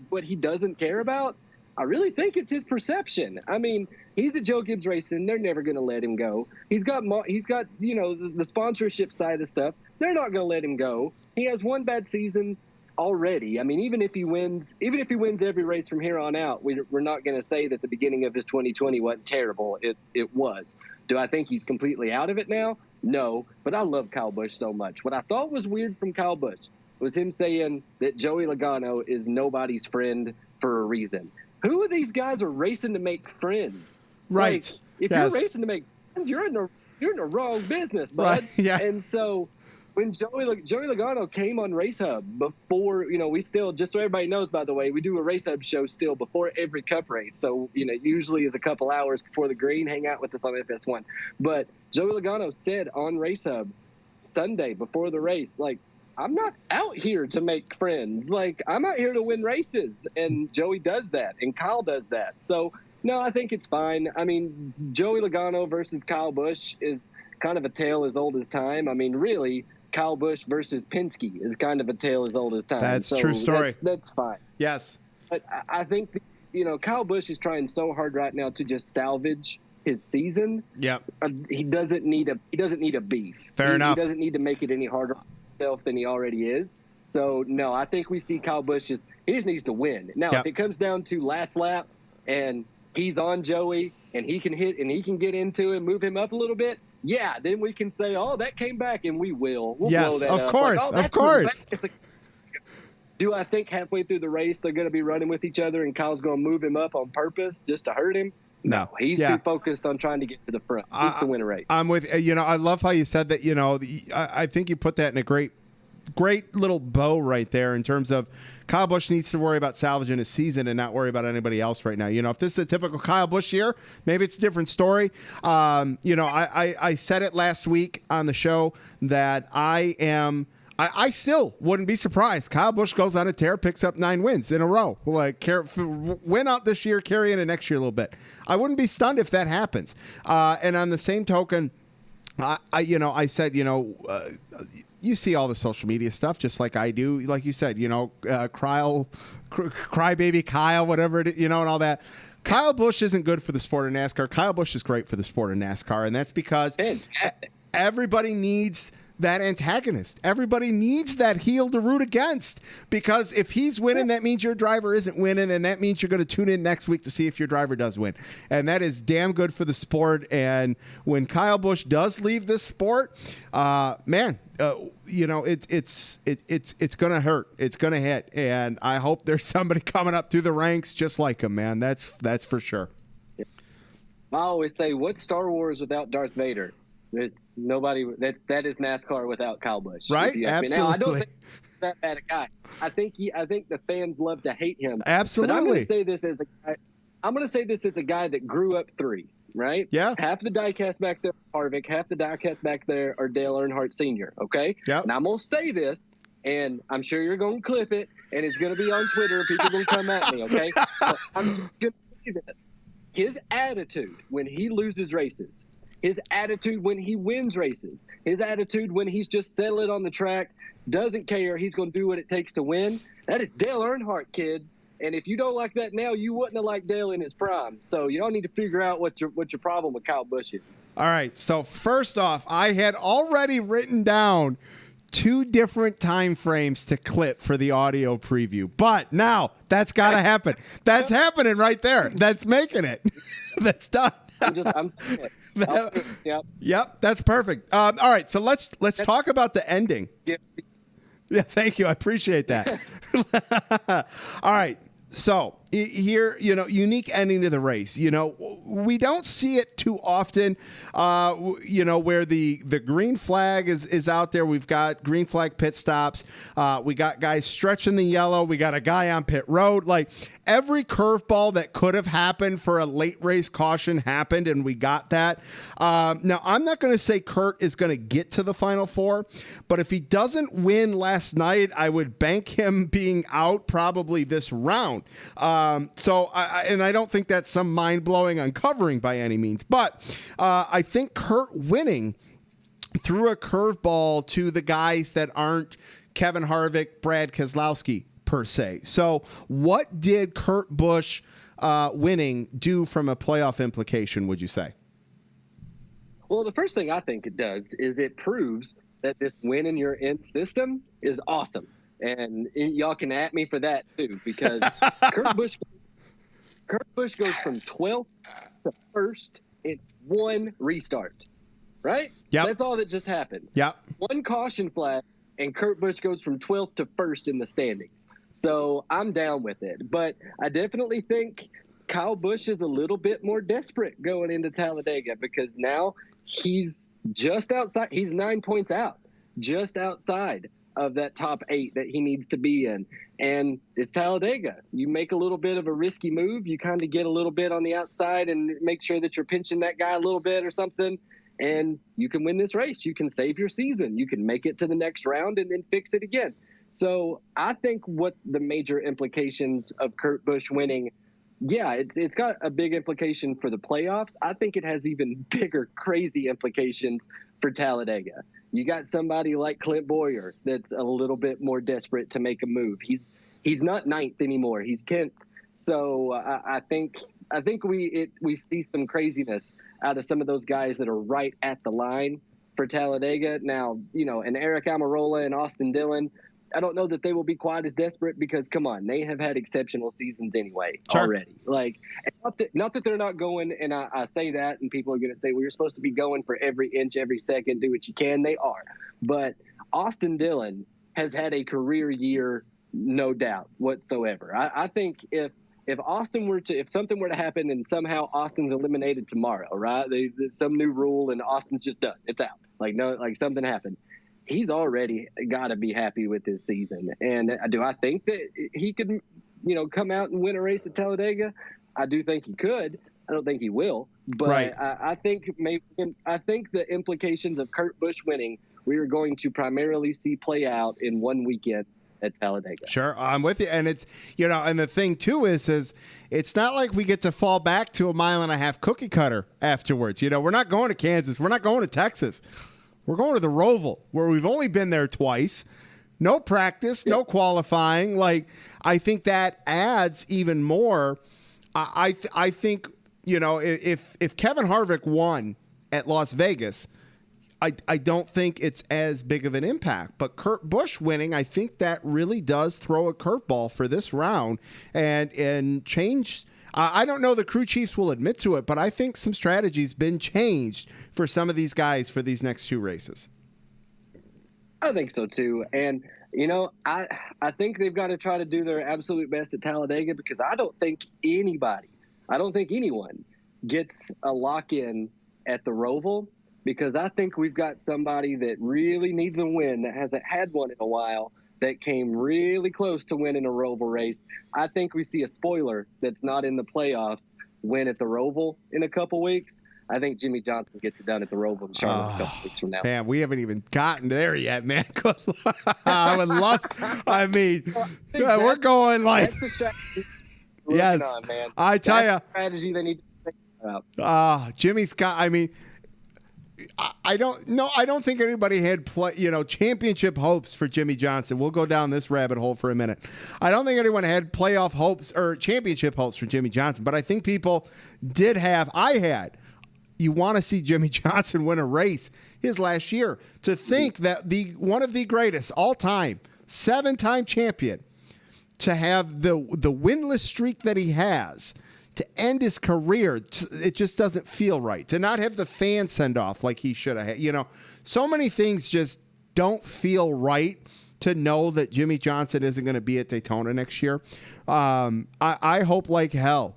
what he doesn't care about? I really think it's his perception. I mean, he's at Joe Gibbs Racing. They're never going to let him go. He's got the sponsorship side of stuff. They're not going to let him go. He has one bad season already. I mean, even if he wins every race from here on out, we're not going to say that the beginning of his 2020 wasn't terrible. It was. Do I think he's completely out of it now? No, but I love Kyle Busch so much. What I thought was weird from Kyle Busch was him saying that Joey Logano is nobody's friend for a reason. Who of these guys are racing to make friends? Right. Like, if you're racing to make friends, you're in the wrong business, bud. Right. Yeah. And so when Joey Logano came on Race Hub before, we still, just so everybody knows, by the way, we do a Race Hub show still before every Cup race. So, usually is a couple hours before the green, hang out with us on FS1. But Joey Logano said on Race Hub Sunday before the race, like, I'm not out here to make friends. Like, I'm out here to win races. And Joey does that, and Kyle does that. So, no, I think it's fine. I mean, Joey Logano versus Kyle Busch is kind of a tale as old as time. I mean, really, Kyle Busch versus Penske is kind of a tale as old as time. That's so true story. That's fine. Yes. But I think, Kyle Busch is trying so hard right now to just salvage his season. Yep. He doesn't need a beef. Fair enough. He doesn't need to make it any harder on himself than he already is. So no, I think we see Kyle Busch he just needs to win. Now, Yep. if it comes down to last lap and he's on Joey and he can hit and he can get into him, move him up a little bit, yeah, then we can say, oh, that came back, and we'll blow Yes, that of up. course, Like, oh, of that's course. Do I think halfway through the race they're going to be running with each other and Kyle's going to move him up on purpose just to hurt him? No. He's too focused on trying to get to the front. He needs to win a race. I'm with I love how you said that. I think you put that in a great little bow right there in terms of Kyle Busch needs to worry about salvaging his season and not worry about anybody else right now. If this is a typical Kyle Busch year, maybe it's a different story. I said it last week on the show that I still wouldn't be surprised. Kyle Busch goes on a tear, picks up 9 wins in a row. Win out this year, carry into next year a little bit. I wouldn't be stunned if that happens. And on the same token, I said, you see all the social media stuff just like I do. Like you said, crybaby Kyle, whatever it is, and all that. Kyle Busch isn't good for the sport of NASCAR. Kyle Busch is great for the sport of NASCAR, and that's because everybody needs that antagonist. Everybody needs that heel to root against, because if he's winning, that means your driver isn't winning, and that means you're going to tune in next week to see if your driver does win. And that is damn good for the sport. And when Kyle Busch does leave this sport, it's going to hurt. It's going to hit. And I hope there's somebody coming up through the ranks just like him, man. That's for sure. I always say, what's Star Wars without Darth Vader? Nobody. That is NASCAR without Kyle Busch. Right? Absolutely. Now, I don't think he's that bad a guy. I think the fans love to hate him. Absolutely. But I'm going to say this as a guy that grew up 3. Right? Yeah. Half the diecast back there are Harvick. Half the diecast back there are Dale Earnhardt Sr. Okay. Yeah. And I'm going to say this, and I'm sure you're going to clip it, and it's going to be on Twitter. People are going to come at me. Okay. But I'm just going to say this. His attitude when he loses races, his attitude when he wins races, his attitude when he's just settling on the track, doesn't care, he's going to do what it takes to win. That is Dale Earnhardt, kids. And if you don't like that now, you wouldn't have liked Dale in his prime. So you don't need to figure out what your problem with Kyle Busch is. All right. So first off, I had already written down 2 different time frames to clip for the audio preview, but now that's got to happen. That's happening right there. That's making it. That's done. Yep, that's perfect. All right, so let's talk about the ending. Yeah, thank you. I appreciate that. All right. So here, unique ending to the race. We don't see it too often, where the green flag is out there. We've got green flag pit stops. We got guys stretching the yellow. We got a guy on pit road. Like, every curveball that could have happened for a late race caution happened, and we got that. Now, I'm not going to say Kurt is going to get to the Final Four, but if he doesn't win last night, I would bank him being out probably this round. So I don't think that's some mind-blowing uncovering by any means, but I think Kurt winning threw a curveball to the guys that aren't Kevin Harvick, Brad Keselowski per se. So what did Kurt Busch winning do from a playoff implication, would you say? Well, the first thing I think it does is it proves that this win in your end system is awesome. And y'all can at me for that too, because Kurt Busch goes from 12th to 1st in 1 restart, right? Yep. That's all that just happened. Yep. 1 caution flag, and Kurt Busch goes from 12th to 1st in the standings. So I'm down with it. But I definitely think Kyle Busch is a little bit more desperate going into Talladega, because now he's just outside. He's 9 points out, just outside of that top 8 that he needs to be in. And it's Talladega. You make a little bit of a risky move. You kind of get a little bit on the outside and make sure that you're pinching that guy a little bit or something, and you can win this race. You can save your season. You can make it to the next round and then fix it again. So I think what the major implications of Kurt Busch winning, yeah, it's got a big implication for the playoffs. I think it has even bigger, crazy implications for Talladega. you got somebody like Clint Boyer that's a little bit more desperate to make a move. He's not ninth anymore. He's 10th. So I think we see some craziness out of some of those guys that are right at the line for Talladega. Now, and Eric Almirola and Austin Dillon, I don't know that they will be quite as desperate because, come on, they have had exceptional seasons anyway already. Like, not that they're not going, and I say that, and people are going to say, well, you're supposed to be going for every inch, every second, do what you can. They are. But Austin Dillon has had a career year, no doubt whatsoever. I think if something were to happen and somehow Austin's eliminated tomorrow, right? There's some new rule and Austin's just done. It's out. Like something happened. He's already got to be happy with this season. And do I think that he could, come out and win a race at Talladega? I do think he could. I don't think he will. But right. I think the implications of Kurt Busch winning, we are going to primarily see play out in one weekend at Talladega. Sure, I'm with you. And it's, and the thing too is it's not like we get to fall back to a 1.5 mile cookie cutter afterwards. We're not going to Kansas. We're not going to Texas. We're going to the Roval, where we've only been there twice. No practice, no qualifying. Like, I think that adds even more. I think, if Kevin Harvick won at Las Vegas, I don't think it's as big of an impact. But Kurt Busch winning, I think that really does throw a curveball for this round and change. I don't know the crew chiefs will admit to it, but I think some strategy's been changed for some of these guys for these next 2 races. I think so too. And, I think they've got to try to do their absolute best at Talladega, because I don't think anyone gets a lock-in at the Roval, because I think we've got somebody that really needs a win that hasn't had one in a while, that came really close to winning a Roval race. I think we see a spoiler that's not in the playoffs win at the Roval in a couple weeks. I think Jimmy Johnson gets it done at the Roval in Charlotte a couple weeks from now. Man, we haven't even gotten there yet, man. I would love. I mean, we're going like. That's the strategy yes, on, man. I tell you, strategy they need to think about. Jimmy's got. I mean. I don't think anybody had championship hopes for Jimmy Johnson. We'll go down this rabbit hole for a minute. I don't think anyone had playoff hopes or championship hopes for Jimmy Johnson, but I think people did have. I had. You want to see Jimmy Johnson win a race his last year. To think that one of the greatest all-time 7-time champion to have the winless streak that he has, to end his career, it just doesn't feel right. To not have the fan send off like he should have had. So many things just don't feel right to know that Jimmy Johnson isn't going to be at Daytona next year. I hope like hell.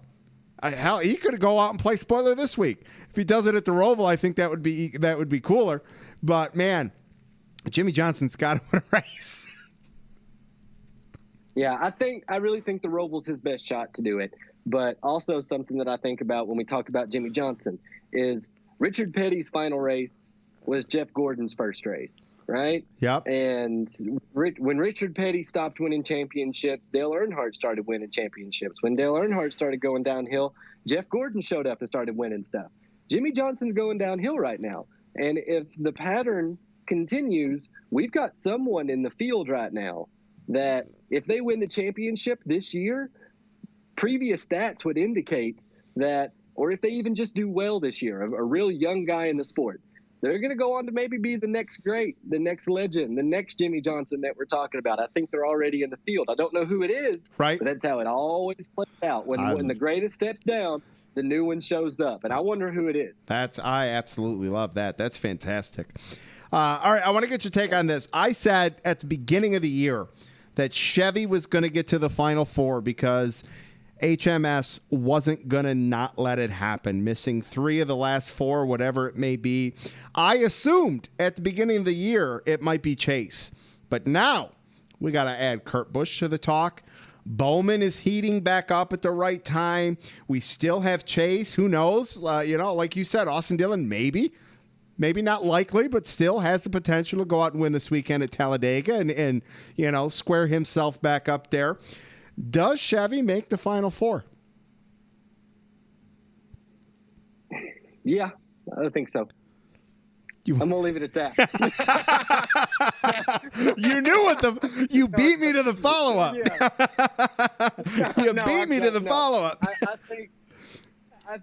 He could go out and play spoiler this week. If he does it at the Roval, I think that would be cooler. But man, Jimmy Johnson's got to win a race. Yeah, I really think the Roval's his best shot to do it. But also something that I think about when we talk about Jimmy Johnson is Richard Petty's final race was Jeff Gordon's first race, right? Yep. And when Richard Petty stopped winning championships, Dale Earnhardt started winning championships. When Dale Earnhardt started going downhill, Jeff Gordon showed up and started winning stuff. Jimmy Johnson's going downhill right now. And if the pattern continues, we've got someone in the field right now that if they win the championship this year, previous stats would indicate that, or if they even just do well this year, a real young guy in the sport, they're going to go on to maybe be the next great, the next legend, the next Jimmy Johnson that we're talking about. I think they're already in the field. I don't know who it is, right? But that's how it always plays out. When the greatest steps down, the new one shows up, and I wonder who it is. I absolutely love that. That's fantastic. All right, I want to get your take on this. I said at the beginning of the year that Chevy was going to get to the Final Four because HMS wasn't going to not let it happen, missing 3 of the last 4, whatever it may be. I assumed at the beginning of the year it might be Chase. But now we got to add Kurt Busch to the talk. Bowman is heating back up at the right time. We still have Chase. Who knows? Like you said, Austin Dillon, maybe not likely, but still has the potential to go out and win this weekend at Talladega and square himself back up there. Does Chevy make the Final Four? Yeah, I think so. I'm gonna leave it at that. You knew what you beat me to the follow-up. You beat me to the follow-up. I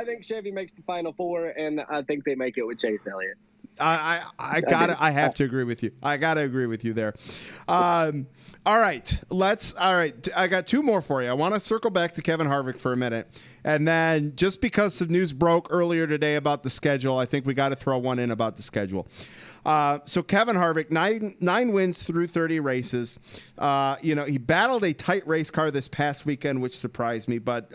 think Chevy makes the Final Four, and I think they make it with Chase Elliott. I have to agree with you. I got to agree with you there. All right. I got two more for you. I want to circle back to Kevin Harvick for a minute. And then just because some news broke earlier today about the schedule, I think we got to throw one in about the schedule. So Kevin Harvick, nine wins through 30 races. He battled a tight race car this past weekend, which surprised me, but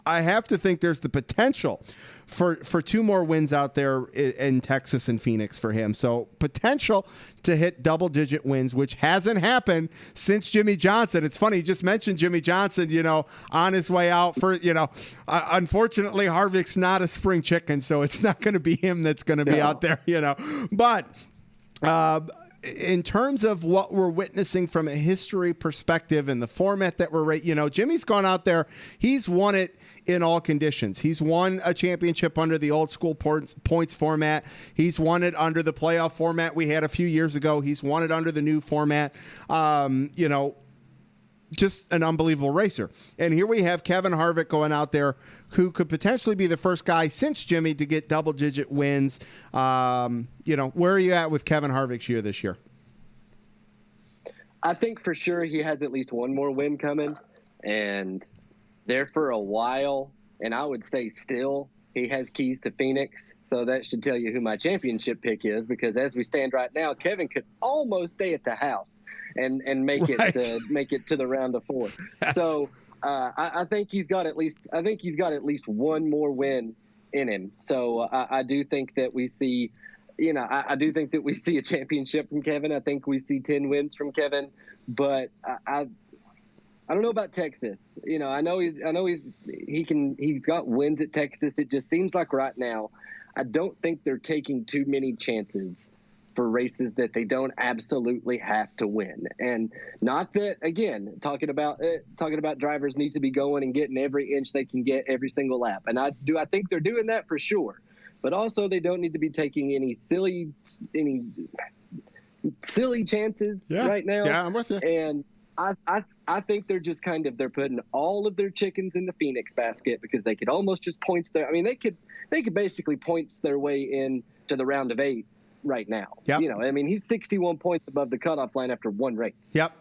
I have to think there's the potential for two more wins out there in Texas and Phoenix for him. So potential to hit double-digit wins, which hasn't happened since Jimmy Johnson. It's funny, you just mentioned Jimmy Johnson, on his way out for, unfortunately, Harvick's not a spring chicken, so it's not going to be him that's going to be out there, But in terms of what we're witnessing from a history perspective and the format that we're, Jimmy's gone out there. He's won it in all conditions. He's won a championship under the old school points format. He's won it under the playoff format we had a few years ago. He's won it under the new format. Just an unbelievable racer. And here we have Kevin Harvick going out there who could potentially be the first guy since Jimmy to get double-digit wins. Where are you at with Kevin Harvick's year this year? I think for sure he has at least one more win coming. And there for a while, and I would say still, he has keys to Phoenix. So that should tell you who my championship pick is, because as we stand right now, Kevin could almost stay at the house and make it to the round of four. So I think he's got at least one more win in him. So I do think that we see, I do think that we see a championship from Kevin. I think we see 10 wins from Kevin, but I don't know about Texas. I know he's got wins at Texas. It just seems like right now, I don't think they're taking too many chances for races that they don't absolutely have to win. And not that, again, talking about drivers need to be going and getting every inch they can get every single lap. And I think they're doing that for sure. But also they don't need to be taking any silly chances right now. Yeah, I'm with you. And I think they're just they're putting all of their chickens in the Phoenix basket, because they could almost just they could basically points their way in to the round of 8 right now. Yep. He's 61 points above the cutoff line after one race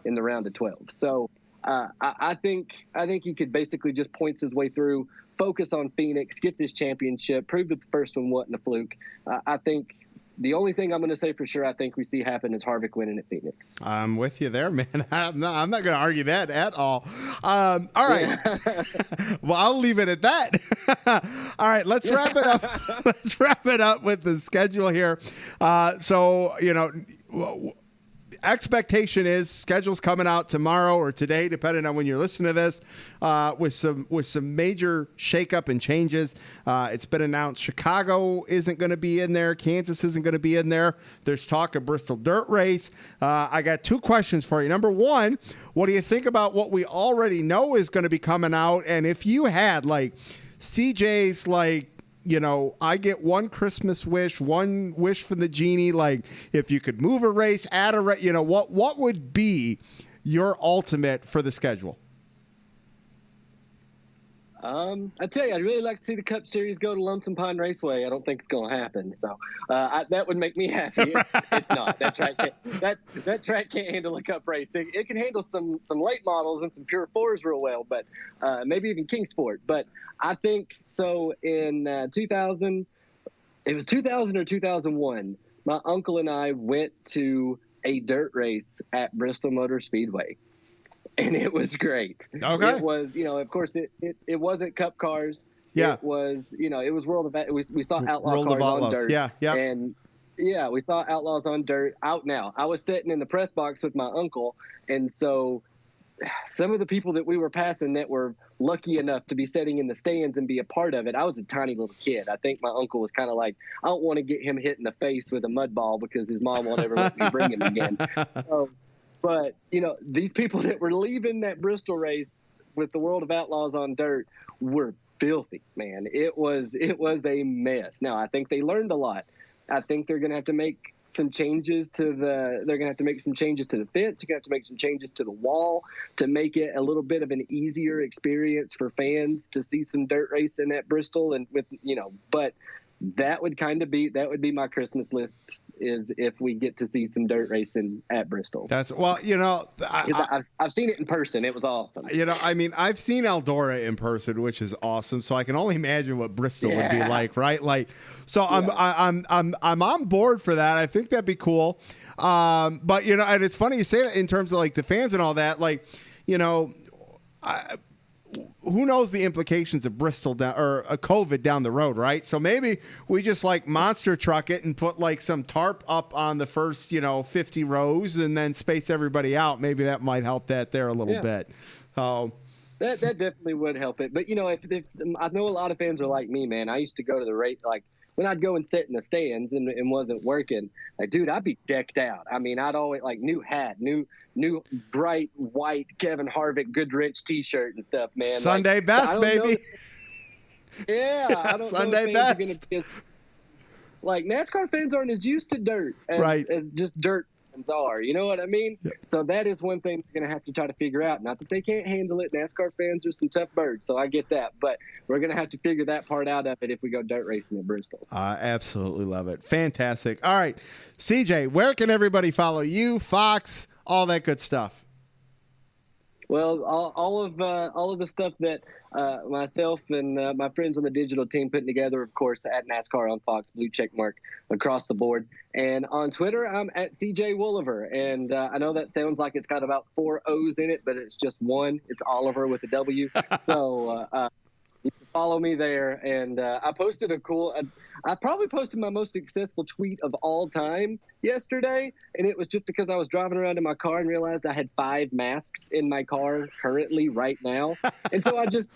in the round of 12. So I think he could basically just points his way through, focus on Phoenix, get this championship, prove that the first one wasn't a fluke. I think the only thing I'm going to say for sure I think we see happen is Harvick winning at Phoenix. I'm with you there, man. I'm not going to argue that at all. All right. Well, I'll leave it at that. All right, let's wrap it up. Let's wrap it up with the schedule here. Expectation is schedule's coming out tomorrow or today, depending on when you're listening to this, with some major shakeup and changes. It's been announced Chicago isn't going to be in there. Kansas isn't going to be in there. There's talk of Bristol dirt race. I got two questions for you. Number one, what do you think about what we already know is going to be coming out? And if you had CJ's I get one Christmas wish, one wish from the genie. If you could move a race, add a race, what would be your ultimate for the schedule? I tell you, I'd really like to see the Cup Series go to Lonesome Pine Raceway. I don't think it's going to happen. So that would make me happy. It's not. That track can't handle a Cup race. It can handle some late models and some pure fours real well, but maybe even Kingsport. But I think so. In 2000, it was 2000 or 2001. My uncle and I went to a dirt race at Bristol Motor Speedway. And it was great. Okay. It was, of course, it wasn't Cup cars. Yeah. It was, it was World of, we saw Outlaw World cars of Outlaws. on dirt. Yeah. Yeah. And yeah, we saw Outlaws on dirt out now. I was sitting in the press box with my uncle. And so some of the people that we were passing that were lucky enough to be sitting in the stands and be a part of it, I was a tiny little kid. I think my uncle was kind of like, I don't want to get him hit in the face with a mud ball because his mom won't ever let me bring him again. But, these people that were leaving that Bristol race with the World of Outlaws on dirt were filthy, man. It was a mess. Now, I think they learned a lot I think they're going to have to make some changes to the. They're going to have to make some changes to the fence. They're going to have to make some changes to the wall to make it a little bit of an easier experience for fans to see some dirt racing at Bristol. And with but that would be my Christmas list, is if we get to see some dirt racing at Bristol. I've seen it in person. It was awesome. I mean, I've seen Eldora in person, which is awesome. So I can only imagine what Bristol would be like, right? Like, so I'm on board for that. I think that'd be cool. But and it's funny you say that in terms of like the fans and all that. Like, who knows the implications of Bristol or a COVID down the road, right? So maybe we just like monster truck it and put like some tarp up on the first, 50 rows and then space everybody out. Maybe that might help that there a little bit. That definitely would help it. But if I know a lot of fans are like me, man. I used to go to the race, like when I'd go and sit in the stands and wasn't working, like, dude, I'd be decked out. I mean, I'd always like new hat, new bright white Kevin Harvick Goodrich T-shirt and stuff, man. Sunday best, baby. I don't Sunday know if best. Like NASCAR fans aren't as used to dirt as just dirt fans are. You know what I mean? Yeah. So that is one thing we're going to have to try to figure out. Not that they can't handle it. NASCAR fans are some tough birds, so I get that. But we're going to have to figure that part out of it if we go dirt racing at Bristol. I absolutely love it. Fantastic. All right, CJ, where can everybody follow you, Fox, all that good stuff? Well, all of the stuff that myself and my friends on the digital team putting together, of course, at NASCAR on Fox, blue check mark across the board. And on Twitter, I'm at CJ Woliver. And I know that sounds like it's got about 4 O's in it, but it's just one. It's Oliver with a W. So you can follow me there. And I posted I probably posted my most successful tweet of all time yesterday. And it was just because I was driving around in my car and realized I had 5 masks in my car currently right now. And so I just,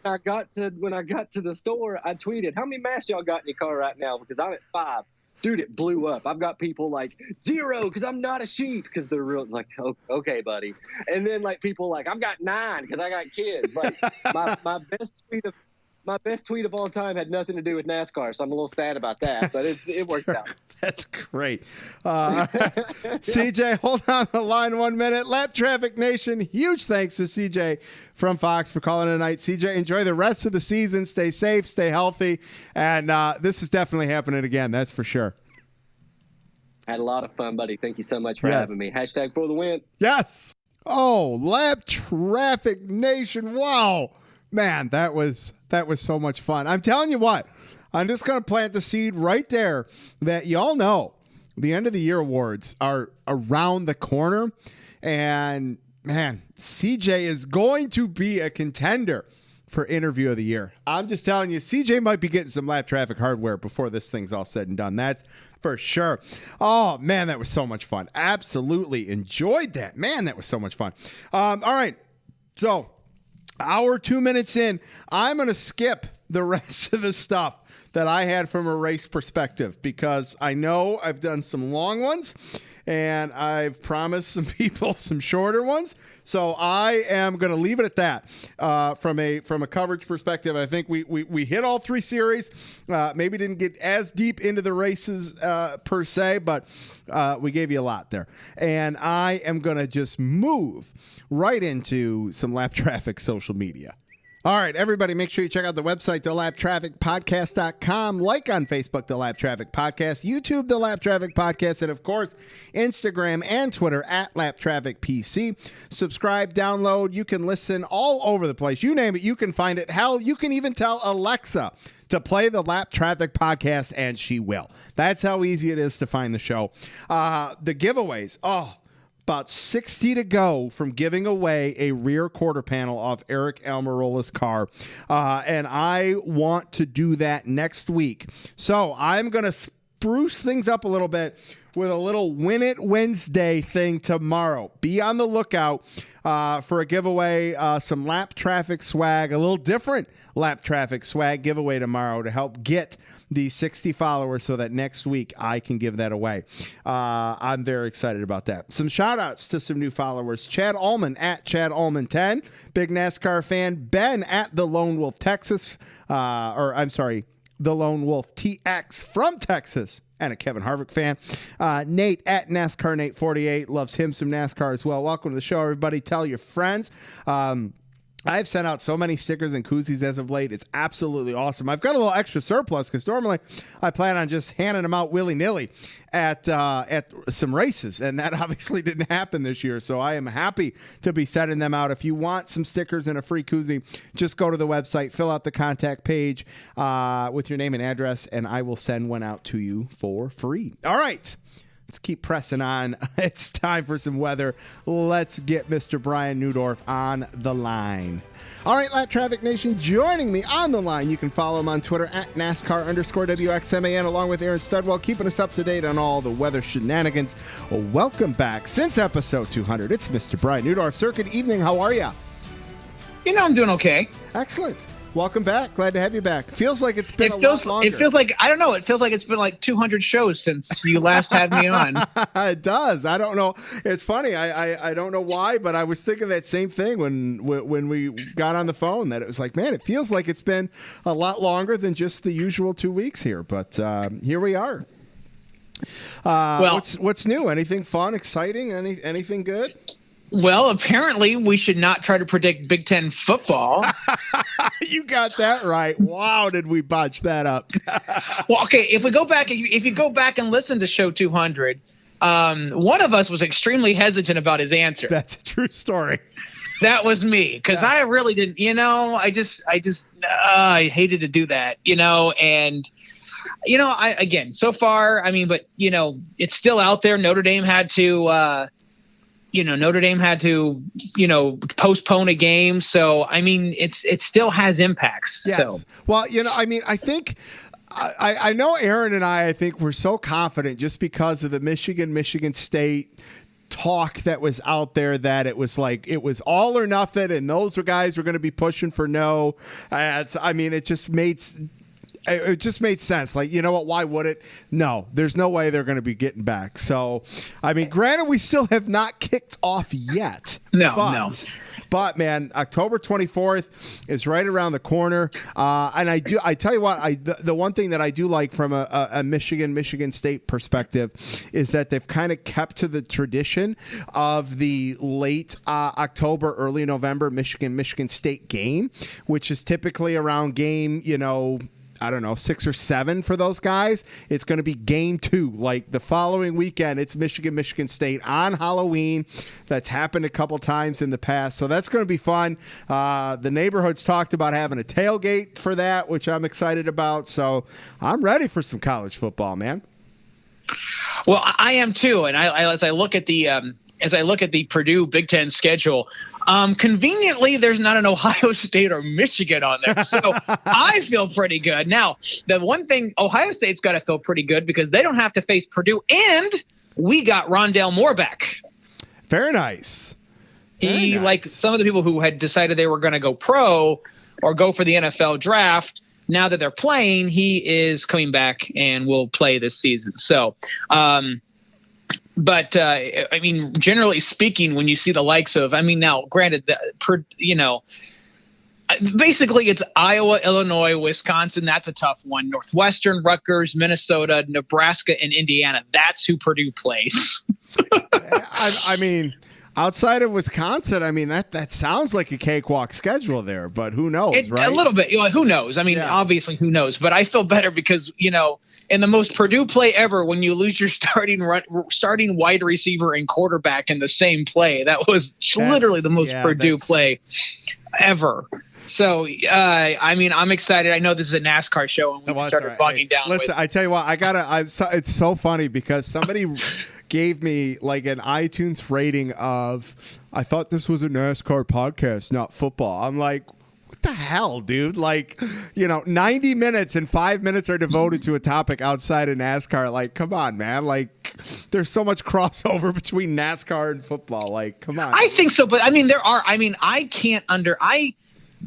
when I got to the store, I tweeted, how many masks y'all got in your car right now? Because I'm at 5. Dude, it blew up. I've got people like 0 because I'm not a sheep, because they're real like, oh, okay, buddy. And then like people like, I've got 9 because I got kids. Like my best tweet of all time had nothing to do with NASCAR, so I'm a little sad about that, but it worked out. That's great. CJ, hold on the line 1 minute. Lap Traffic Nation, huge thanks to CJ from Fox for calling tonight. CJ, enjoy the rest of the season. Stay safe, stay healthy, and this is definitely happening again, that's for sure. Had a lot of fun, buddy. Thank you so much for having me. Hashtag for the win. Yes. Oh, Lap Traffic Nation. Wow. Man, that was so much fun. I'm telling you what, I'm just going to plant the seed right there that y'all know the end of the year awards are around the corner. And man, CJ is going to be a contender for interview of the year. I'm just telling you, CJ might be getting some Lap Traffic hardware before this thing's all said and done. That's for sure. Oh, man, that was so much fun. Absolutely enjoyed that. Man, that was so much fun. All right. So, hour 2 minutes in, I'm going to skip the rest of the stuff that I had from a race perspective, because I know I've done some long ones and I've promised some people some shorter ones. So I am going to leave it at that. From a coverage perspective, I think we hit all 3 series. Maybe didn't get as deep into the races per se, but we gave you a lot there. And I am going to just move right into some Lap Traffic social media. All right, everybody, make sure you check out the website, thelaptrafficpodcast.com. Like on Facebook, The Lap Traffic Podcast. YouTube, The Lap Traffic Podcast. And, of course, Instagram and Twitter at Lap Traffic PC. Subscribe, download. You can listen all over the place. You name it, you can find it. Hell, you can even tell Alexa to play the Lap Traffic Podcast, and she will. That's how easy it is to find the show. The giveaways, about 60 to go from giving away a rear quarter panel off Eric Almirola's car. And I want to do that next week. So I'm going to spruce things up a little bit with a little Win It Wednesday thing tomorrow. Be on the lookout for a giveaway, some Lap Traffic swag, a little different Lap Traffic swag giveaway tomorrow to help get the 60 followers so that next week I can give that away. I'm very excited about that. Some shout outs to some new followers. Chad Allman at Chad Allman 10, big NASCAR fan. Ben at the Lone Wolf Texas, The Lone Wolf TX from Texas. and a Kevin Harvick fan. Nate at NASCAR Nate 48 loves him some NASCAR as well. Welcome to the show, everybody. Tell your friends. I've sent out so many stickers and koozies as of late. It's absolutely awesome. I've got a little extra surplus because normally I plan on just handing them out willy-nilly at some races, and that obviously didn't happen this year. So I am happy to be sending them out. If you want some stickers and a free koozie, just go to the website, fill out the contact page with your name and address, and I will send one out to you for free. All right. Let's keep pressing on. It's time for some weather. Let's get Mr. Brian Neudorff on the line. All right, Lap Traffic Nation, joining me on the line. You can follow him on Twitter at NASCAR_WXMAN, along with Aaron Studwell, keeping us up to date on all the weather shenanigans. Well, welcome back. Since episode 200, it's Mr. Brian Neudorff. Sir, good evening. How are you? I'm doing okay. Excellent. Welcome back. Glad to have you back. Feels like it's been a lot longer. It feels like, I don't know, it feels like it's been like 200 shows since you last had me on. It does. I don't know. It's funny. I don't know why, but I was thinking that same thing when we got on the phone, that it was like, man, it feels like it's been a lot longer than just the usual 2 weeks here. But here we are. Well, what's new? Anything fun, exciting? Anything good? Well, apparently we should not try to predict Big Ten football. You got that right. Wow, did we botch that up? Well, okay, if you go back and listen to show 200, one of us was extremely hesitant about his answer. That's a true story. That was me, because I really didn't, I hated to do that, and again, so far, but it's still out there. Notre Dame had to postpone a game. So, it still has impacts. Yes. So. Well, I think I know Aaron and I think we're so confident just because of the Michigan State talk that was out there that it was like it was all or nothing, and those guys were going to be pushing for no. It just made sense. Like, you know what? Why would it? No, there's no way they're going to be getting back. So, granted, we still have not kicked off yet. No. But man, October 24th is right around the corner. And I tell you what, the one thing that I do like from a Michigan State perspective is that they've kind of kept to the tradition of the late October, early November Michigan State game, which is typically around game, 6 or 7 for those guys. It's going to be game 2. Like the following weekend, it's Michigan State on Halloween. That's happened a couple times in the past. So that's going to be fun. The neighborhood's talked about having a tailgate for that, which I'm excited about. So I'm ready for some college football, man. Well, I am too. And as I look at the Purdue Big Ten schedule, conveniently, there's not an Ohio State or Michigan on there. So I feel pretty good. Now, the one thing, Ohio State's got to feel pretty good because they don't have to face Purdue, and we got Rondale Moore back. Very nice. Like some of the people who had decided they were going to go pro or go for the NFL draft, now that they're playing, he is coming back and will play this season. So, But generally speaking, when you see the likes of, now granted, basically it's Iowa, Illinois, Wisconsin. That's a tough one. Northwestern, Rutgers, Minnesota, Nebraska, and Indiana. That's who Purdue plays. Outside of Wisconsin, that sounds like a cakewalk schedule there, but who knows, right? A little bit. Who knows? Obviously, who knows? But I feel better because, in the most Purdue play ever, when you lose your starting wide receiver and quarterback in the same play, that was literally the most Purdue play ever. So, I'm excited. I know this is a NASCAR show, and we started bogging down. Listen, I tell you what, it's so funny because somebody gave me like an iTunes rating of, I thought this was a NASCAR podcast, not football. I'm like, what the hell, dude? 90 minutes and 5 minutes are devoted to a topic outside of NASCAR. Like, come on, man. Like, there's so much crossover between NASCAR and football. Like, come on. I think so, but there are.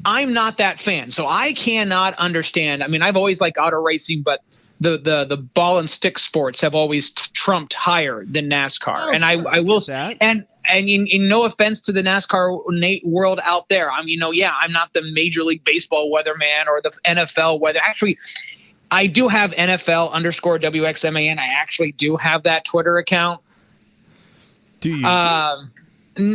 I'm not that fan, so I cannot understand. I've always liked auto racing, but the ball and stick sports have always trumped higher than NASCAR. Oh, and sure, I will, that. and in no offense to the NASCAR Nate world out there, I'm not the Major League Baseball weatherman or the NFL weather. Actually, I do have NFL_WXMAN. I actually do have that Twitter account. Do you?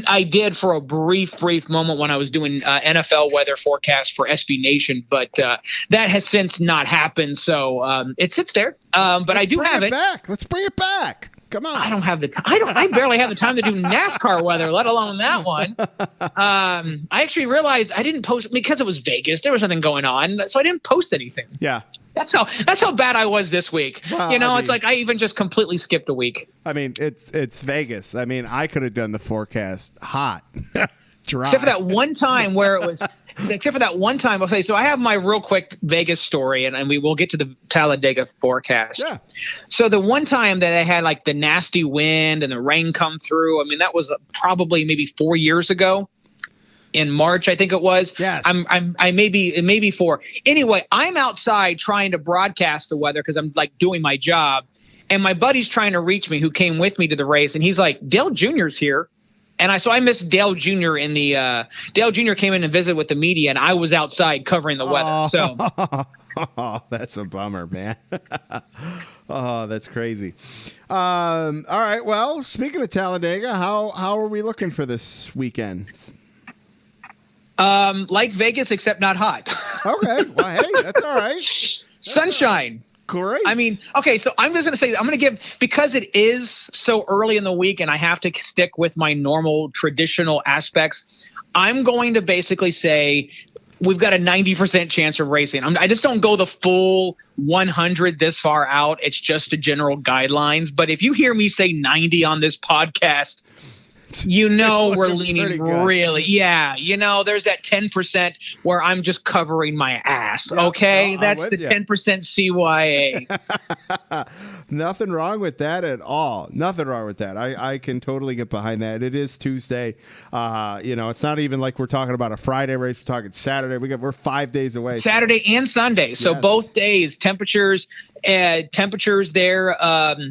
I did for a brief moment when I was doing NFL weather forecast for SB Nation, but that has since not happened. So it sits there. But I do have it. Let's bring it back. Come on. I don't have the time. I barely have the time to do NASCAR weather, let alone that one. I actually realized I didn't post because it was Vegas. There was nothing going on, so I didn't post anything. Yeah. That's how bad I was this week. Well, it's like I even just completely skipped a week. I mean, it's Vegas. I mean, I could have done the forecast hot, dry. Except for that one time where it was. Except for that one time, I'll say. So I have my real quick Vegas story, and we will get to the Talladega forecast. Yeah. So the one time that I had like the nasty wind and the rain come through, I mean that was probably maybe 4 years ago. In March, I think it was. Yes. I maybe 4. Anyway, I'm outside trying to broadcast the weather because I'm like doing my job, and my buddy's trying to reach me who came with me to the race, and he's like, Dale Jr.'s here. And I missed Dale Jr. in the Dale Jr. came in and visited with the media, and I was outside covering the weather. So that's a bummer, man. Oh, that's crazy. All right. Well, speaking of Talladega, how are we looking for this weekend? Like Vegas, except not hot. Okay. Well, hey, that's all right. Sunshine. Great. I mean, okay, so I'm just going to say, I'm going to give, because it is so early in the week and I have to stick with my normal traditional aspects, I'm going to basically say we've got a 90% chance of racing. I just don't go the full 100 this far out. It's just the general guidelines. But if you hear me say 90 on this podcast, we're leaning really. Yeah. There's that 10% where I'm just covering my ass. Okay. That's the 10% CYA. Nothing wrong with that at all. Nothing wrong with that. I can totally get behind that. It is Tuesday. It's not even like we're talking about a Friday race. We're talking Saturday. We're 5 days away. Saturday and Sunday. So both days, temperatures there,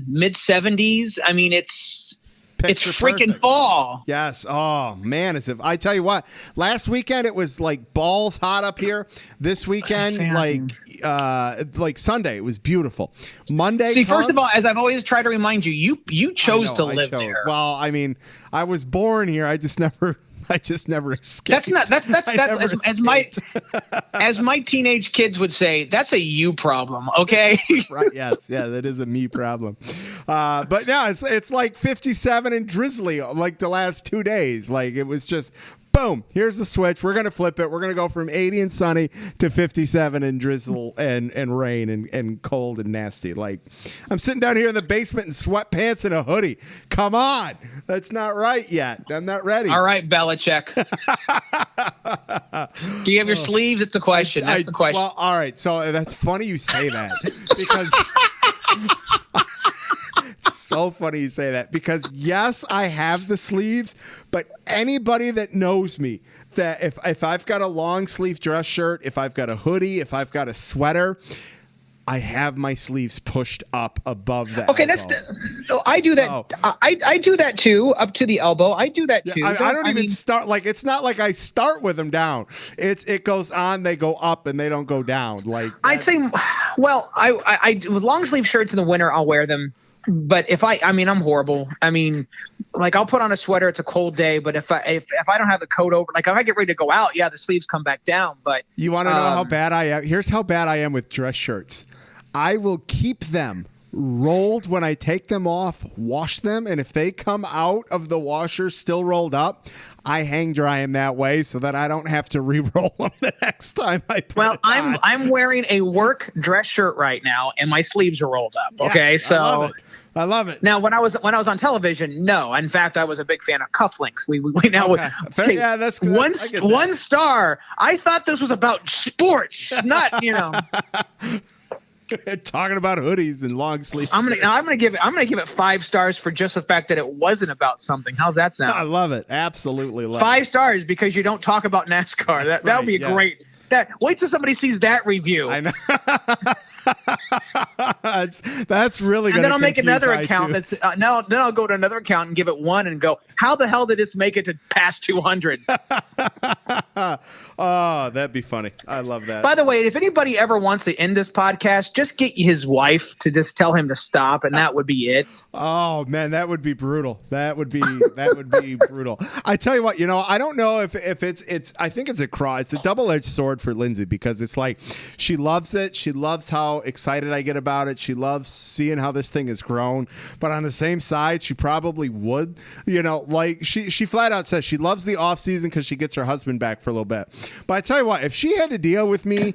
mid 70s. I mean, it's freaking perfect. Fall. Yes. Oh man, I tell you what, last weekend it was like balls hot up here. This weekend, like Sunday, it was beautiful. Monday. See, first of all, as I've always tried to remind you, you chose to live there. Well, I mean, I was born here. I just never escaped. As my teenage kids would say, that's a you problem. Okay. Right. Yes. Yeah. That is a me problem. But no, it's like 57 and drizzly like the last 2 days. Like it was just boom. Here's the switch. We're gonna flip it. We're gonna go from 80 and sunny to 57 and drizzle and rain and cold and nasty. Like I'm sitting down here in the basement in sweatpants and a hoodie. Come on, that's not right yet. I'm not ready. All right, Belichick. Do you have your sleeves? It's the question. That's the question. Well, all right. So that's funny you say that because. So funny you say that because yes, I have the sleeves, but anybody that knows me that if I've got a long sleeve dress shirt, if I've got a hoodie, if I've got a sweater, I have my sleeves pushed up above that. Okay, I do that. I do that too, up to the elbow. I do that too. I don't even start like it's not like I start with them down. It goes on, they go up, and they don't go down. Like I'd say, well, I with long sleeve shirts in the winter, I'll wear them. But if I'm horrible. I mean, like I'll put on a sweater. It's a cold day, but if I don't have the coat over, like if I get ready to go out, the sleeves come back down. But you want to know how bad I am? Here's how bad I am with dress shirts. I will keep them rolled when I take them off, wash them, and if they come out of the washer still rolled up, I hang dry them that way so that I don't have to re-roll them the next time I put it on. I'm wearing a work dress shirt right now, and my sleeves are rolled up. Okay, so. I love it. Now, when I was on television, no. In fact, I was a big fan of cufflinks. Yeah, that's good. One star. I thought this was about sports, not talking about hoodies and long sleeves. I'm gonna give it 5 stars for just the fact that it wasn't about something. How's that sound? I love it. Absolutely love it. 5 stars because you don't talk about NASCAR. That would be great. Wait till somebody sees that review. I know. that's really good. And then I'll make another account. Then I'll go to another account and give it 1 and go, how the hell did this make it to past 200? Oh, that'd be funny. I love that. By the way, if anybody ever wants to end this podcast, just get his wife to just tell him to stop, and that would be it. Oh man, that would be brutal. That would be brutal. I tell you what, I don't know if it's I think it's a double-edged sword for Lindsay, because it's like she loves it. She loves how excited I get about it. She loves seeing how this thing has grown. But on the same side, she probably would, like she flat out says she loves the off season because she gets her husband back for a little bit. But I tell you what, if she had to deal with me,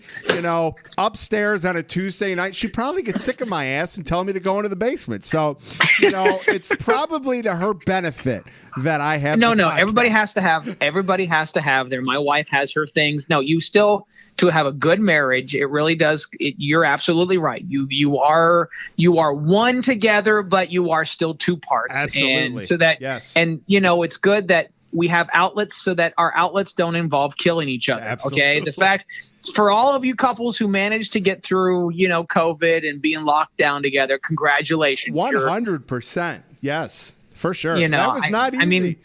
upstairs on a Tuesday night, she'd probably get sick of my ass and tell me to go into the basement. So, it's probably to her benefit that I have. No. Everybody has to have their. My wife has her things. No, you still, to have a good marriage, it really does. You're absolutely right. You are one together, but you are still two parts. Absolutely. And so that, yes. And it's good that we have outlets so that our outlets don't involve killing each other. Absolutely. Okay. The fact, for all of you couples who managed to get through, COVID and being locked down together, congratulations. 100%. Yes, for sure. That was not easy.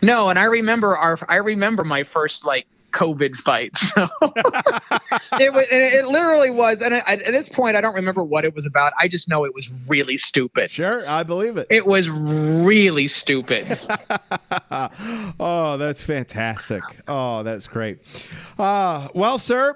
No. And I remember my first COVID fight. So it literally was. And at this point, I don't remember what it was about. I just know it was really stupid. Sure. I believe it. It was really stupid. Oh, that's fantastic. Oh, that's great. Well, sir,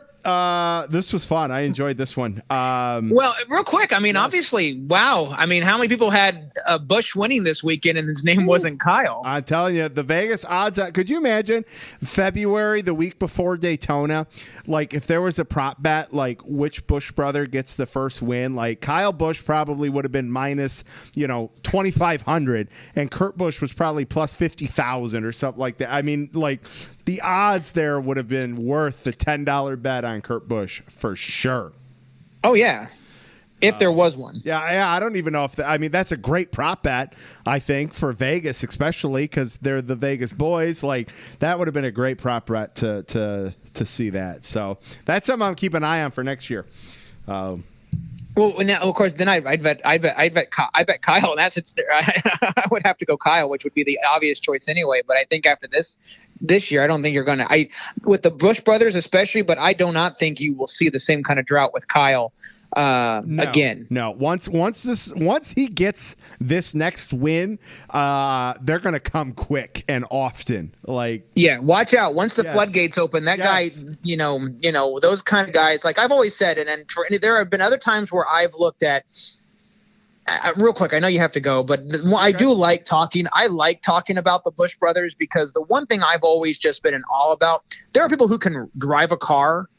this was fun. I enjoyed this one. Well, real quick, yes. Obviously, wow. How many people had Busch winning this weekend and his name wasn't Kyle? I'm telling you, the Vegas odds. Could you imagine February, the week before Daytona, if there was a prop bet, which Busch brother gets the first win? Kyle Busch probably would have been minus, 2,500, and Kurt Busch was probably plus 50,000 or something like that. The odds there would have been worth the $10 bet on Kurt Busch for sure. Oh, yeah. If there was one. Yeah, I don't even know if that's a great prop bet, I think, for Vegas, especially because they're the Vegas boys. That would have been a great prop bet to see that. So that's something I'm keeping an eye on for next year. Well, now, of course, then I'd bet Kyle, and I would have to go Kyle, which would be the obvious choice anyway. But I think after this year, I don't think you're going to – with the Busch brothers especially, but I do not think you will see the same kind of drought with Kyle again. No. Once he gets this next win, they're going to come quick and often. Yeah, watch out. Once the floodgates open, that guy, those kind of guys, I've always said, and there have been other times where I've looked at real quick, I know you have to go, but I do like talking. I like talking about the Busch brothers because the one thing I've always just been in awe about, there are people who can drive a car,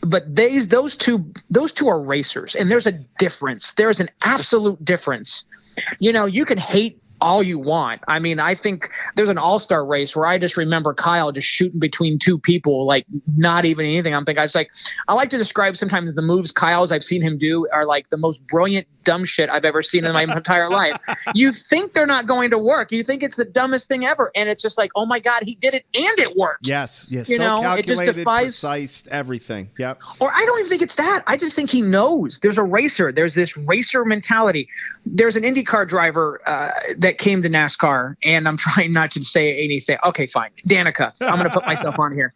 but those two are racers, and there's a difference. There's an absolute difference. You can hate all you want. I think there's an all-star race where I just remember Kyle just shooting between two people, not even anything. I like to describe sometimes the moves Kyle's I've seen him do are the most brilliant dumb shit I've ever seen in my entire life. You think they're not going to work. You think it's the dumbest thing ever. And it's just oh my God, he did it and it worked. Yes. So calculated, it just defies, precise, everything. Yep. Or I don't even think it's that. I just think he knows. There's a racer. There's this racer mentality. There's an IndyCar driver that came to NASCAR, and I'm trying not to say anything. Okay, fine. Danica. I'm going to put myself on here.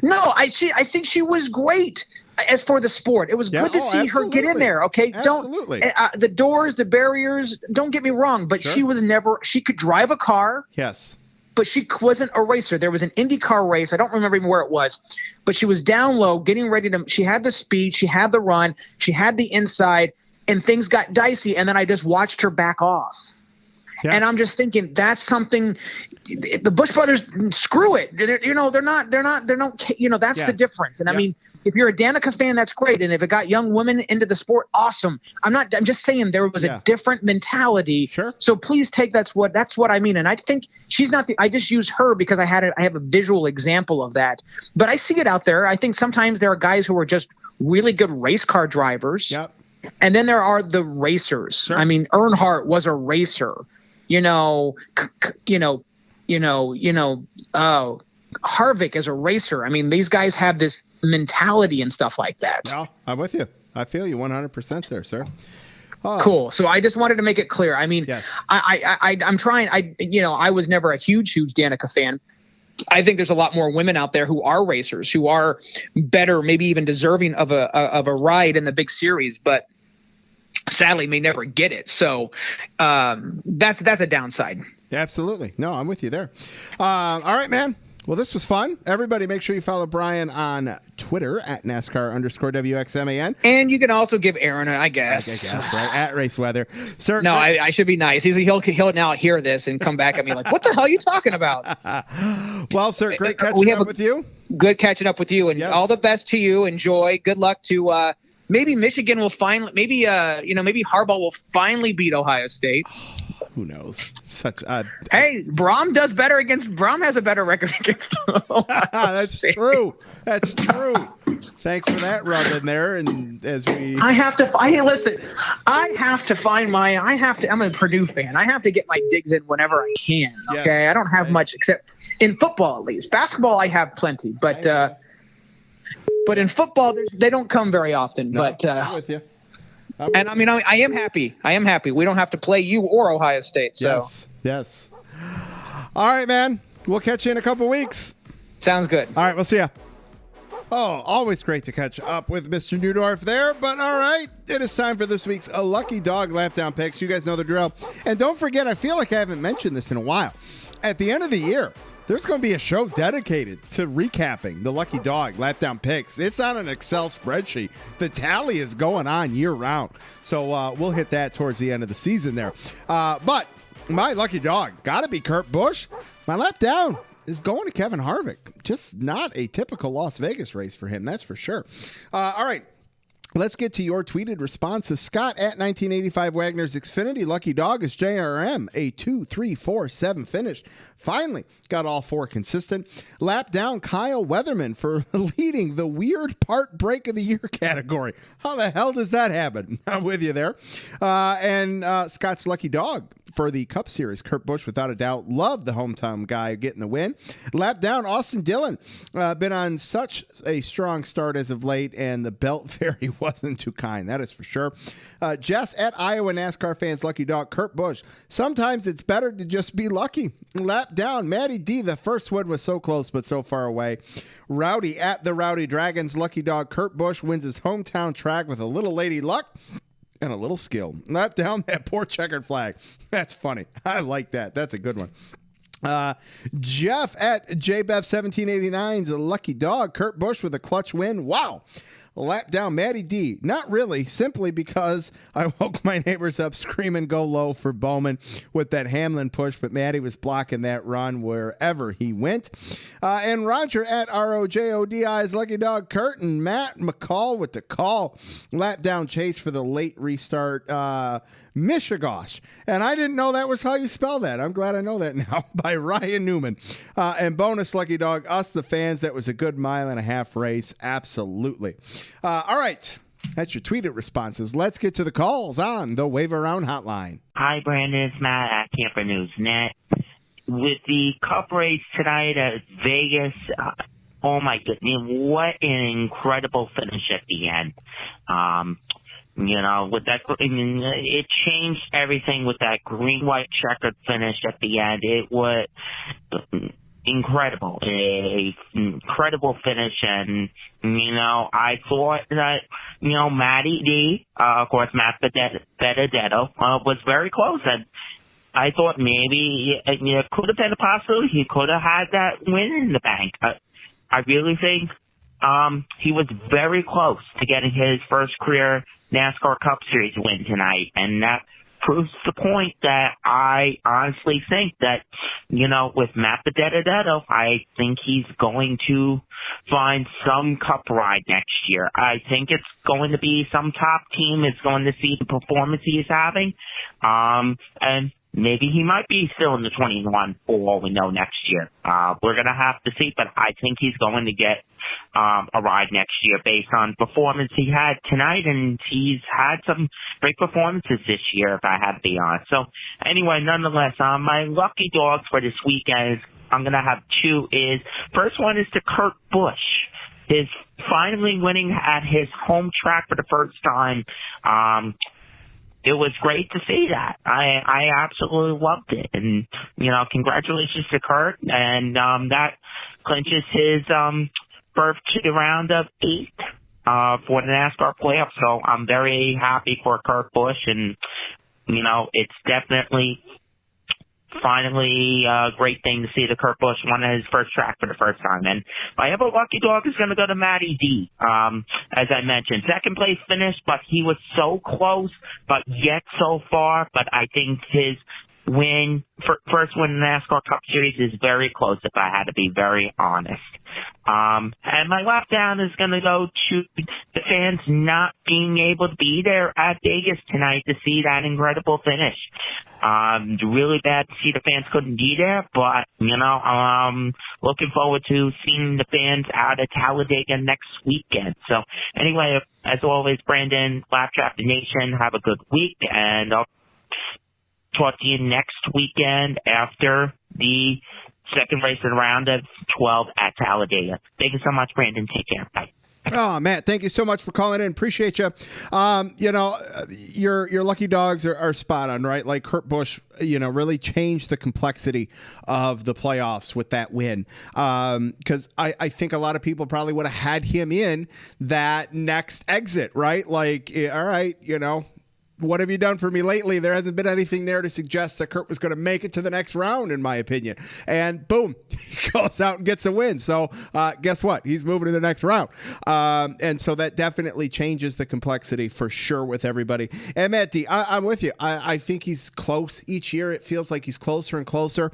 No, I think she was great as for the sport. It was good to see her get in there. Okay, absolutely. Don't the doors, the barriers. Don't get me wrong, but she was never. She could drive a car. Yes. But she wasn't a racer. There was an IndyCar race. I don't remember even where it was, but she was down low, getting ready to. She had the speed. She had the run. She had the inside, and things got dicey. And then I just watched her back off. Yeah. And I'm just thinking that's something. The Busch brothers, screw it. They're not. That's the difference. And if you're a Danica fan, that's great. And if it got young women into the sport, awesome. I'm just saying there was a different mentality. Sure. So please take that's what I mean. And I think she's not I just used her because I have a visual example of that. But I see it out there. I think sometimes there are guys who are just really good race car drivers. Yep. And then there are the racers. Sure. Earnhardt was a racer. Harvick is a racer. These guys have this mentality and stuff like that. No, I'm with you. I feel you 100% there, sir. Oh. Cool. So I just wanted to make it clear. Yes. I'm trying. I was never a huge Danica fan, I think there's a lot more women out there who are racers, who are better, maybe even deserving of a ride in the big series, but sadly may never get it. So that's a downside. Absolutely. No, I'm with you there. All right, man. Well, this was fun. Everybody make sure you follow Brian on Twitter at NASCAR_WXMAN. And you can also give Aaron, I guess. Right? At Race Weather. Sir, no, I should be nice. He'll now hear this and come back at me like, what the hell are you talking about? Well, sir, great catching up with you. Good catching up with you. And all the best to you. Enjoy. Good luck to maybe Michigan will finally, maybe Harbaugh will finally beat Ohio State. Who knows? Hey, Braum has a better record against Ohio That's State. true. That's true. Thanks for that rub in there. And I'm a Purdue fan. I have to get my digs in whenever I can. Okay. Yes. I don't have much except in football, at least. Basketball, I have plenty, but in football, they don't come very often. No, I'm with you. And I mean, I am happy. We don't have to play you or Ohio State. So yes. All right, man. We'll catch you in a couple weeks. Sounds good. All right, we'll see ya. Oh, always great to catch up with Mr. Neudorff there. But all right, it is time for this week's Lucky Dog Lapdown Picks. You guys know the drill. And don't forget, I feel like I haven't mentioned this in a while. At the end of the year, there's going to be a show dedicated to recapping the Lucky Dog Lapdown Picks. It's on an Excel spreadsheet. The tally is going on year-round. So we'll hit that towards the end of the season there. But my Lucky Dog, got to be Kurt Busch. My Lapdown is going to Kevin Harvick. Just not a typical Las Vegas race for him, that's for sure. All right. Let's get to your tweeted responses. Scott at 1985 Wagner's Xfinity Lucky Dog is JRM, a 2-3-4-7 finish. Finally got all four consistent. Lap down Kyle Weatherman for leading the weird part break of the year category. How the hell does that happen? I'm with you there. And Scott's Lucky Dog for the Cup Series. Kurt Busch, without a doubt, loved the hometown guy getting the win. Lap down Austin Dillon. Been on such a strong start as of late, and the belt fairy wasn't too kind. That is for sure. Jess at Iowa NASCAR fans Lucky Dog. Kurt Busch. Sometimes it's better to just be lucky. Lap down Matty D. The first one was so close but so far away. Rowdy at the Rowdy Dragons Lucky Dog. Kurt Busch wins his hometown track with a little lady luck and a little skill. Lap down that poor checkered flag. That's funny. I like that. That's a good one. Jeff at JBev1789's a Lucky Dog. Kurt Busch with a clutch win. Wow. Lap down Matty D. Not really, simply because I woke my neighbors up screaming go low for Bowman with that Hamlin push, but Matty was blocking that run wherever he went. And Roger at ROJODI's Lucky Dog. Kurt and Matt McCall with the call. Lap down chase for the late restart. Mishigosh. And I didn't know that was how you spell that. I'm glad I know that now. By Ryan Newman. And bonus Lucky Dog, us the fans, that was a good 1.5 mile race. Absolutely. All right. That's your tweeted responses. Let's get to the calls on the Wave Around Hotline. Hi, Brandon. It's Matt at Camper News Net. With the Cup race tonight at Vegas, oh my goodness, what an incredible finish at the end. With that, it changed everything with that green-white checkered finish at the end. It was incredible, incredible finish. And, I thought that, Matty D, of course, Matt Benedetto, was very close. And I thought maybe it could have been a possibility. He could have had that win in the bank. I really think he was very close to getting his first career NASCAR Cup Series win tonight, and that proves the point that I honestly think that, with Matt Benedetto, I think he's going to find some Cup ride next year. I think it's going to be some top team is going to see the performance he's having, and maybe he might be still in the 21 for all we know next year. We're going to have to see, but I think he's going to get a ride next year based on performance he had tonight, and he's had some great performances this year, if I have to be honest. So anyway, nonetheless, my lucky dogs for this weekend, I'm going to have two. First one is to Kurt Busch. His finally winning at his home track for the first time. it was great to see that. I absolutely loved it. And, congratulations to Kurt. And that clinches his berth to the round of 8 for the NASCAR playoffs. So I'm very happy for Kurt Busch. And, it's definitely finally a great thing to see the Kurt Busch won his first track for the first time. And my other lucky dog is going to go to Matty D. As I mentioned, second place finish, but he was so close, but yet so far. But I think his first win in the NASCAR Cup Series is very close, if I had to be very honest. And my lap down is going to go to the fans not being able to be there at Vegas tonight to see that incredible finish. Really bad to see the fans couldn't be there, but, looking forward to seeing the fans out at Talladega next weekend. So anyway, as always, Brandon, Lap Traffic Nation, have a good week, and I'll talk to you next weekend after the second race of the round of 12 at Talladega. Thank you so much, Brandon. Take care. Bye. Oh, Matt, thank you so much for calling in. Appreciate you. Your lucky dogs are spot on, right? Like Kurt Busch, really changed the complexity of the playoffs with that win. Because I think a lot of people probably would have had him in that next exit, right? Like, all right, what have you done for me lately? There hasn't been anything there to suggest that Kurt was going to make it to the next round, in my opinion. And boom, he goes out and gets a win. So guess what? He's moving to the next round. And so that definitely changes the complexity for sure with everybody. And Matt D, I'm with you. I think he's close each year. It feels like he's closer and closer.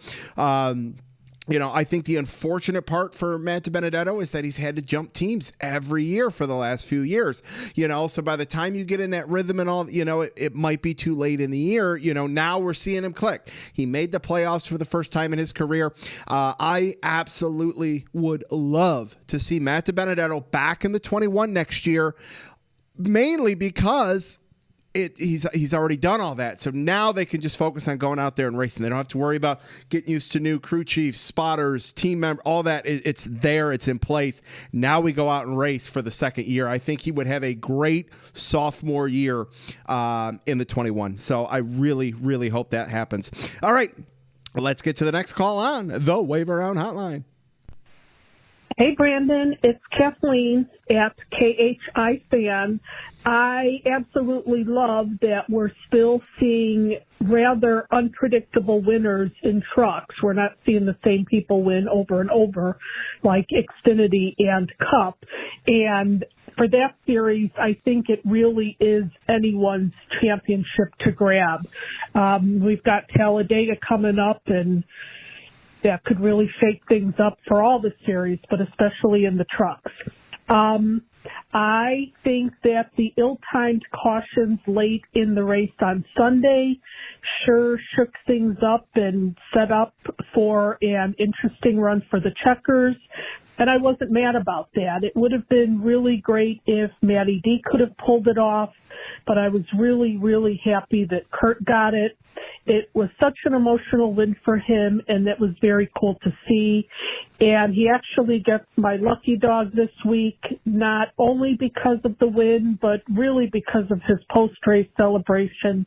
I think the unfortunate part for Matt DiBenedetto is that he's had to jump teams every year for the last few years. So by the time you get in that rhythm and all, it might be too late in the year. Now we're seeing him click. He made the playoffs for the first time in his career. I absolutely would love to see Matt DiBenedetto back in the 21 next year, mainly because he's already done all that. So now they can just focus on going out there and racing. They don't have to worry about getting used to new crew chiefs, spotters, team member, all that. It's there. It's in place. Now we go out and race for the second year. I think he would have a great sophomore year in the 21. So I really, really hope that happens. All right, let's get to the next call on the Wave Around Hotline. Hey, Brandon, it's Kathleen at KHI Fan. I absolutely love that we're still seeing rather unpredictable winners in trucks. We're not seeing the same people win over and over like Xfinity and Cup. And for that series, I think it really is anyone's championship to grab. We've got Talladega coming up, and that could really shake things up for all the series, but especially in the trucks. I think that the ill-timed cautions late in the race on Sunday sure shook things up and set up for an interesting run for the checkers. And I wasn't mad about that. It would have been really great if Matty D could have pulled it off, but I was really, really happy that Kurt got it. It was such an emotional win for him, and it was very cool to see. And he actually gets my lucky dog this week, not only because of the win, but really because of his post-race celebration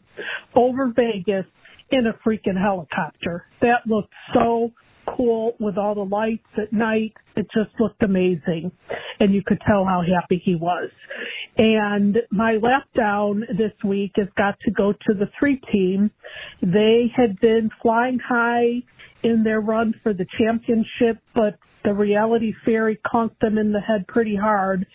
over Vegas in a freaking helicopter. That looked so cool with all the lights at night. It just looked amazing, and you could tell how happy he was. And my lap down this week has got to go to the 3 team. They had been flying high in their run for the championship, but the reality fairy conked them in the head pretty hard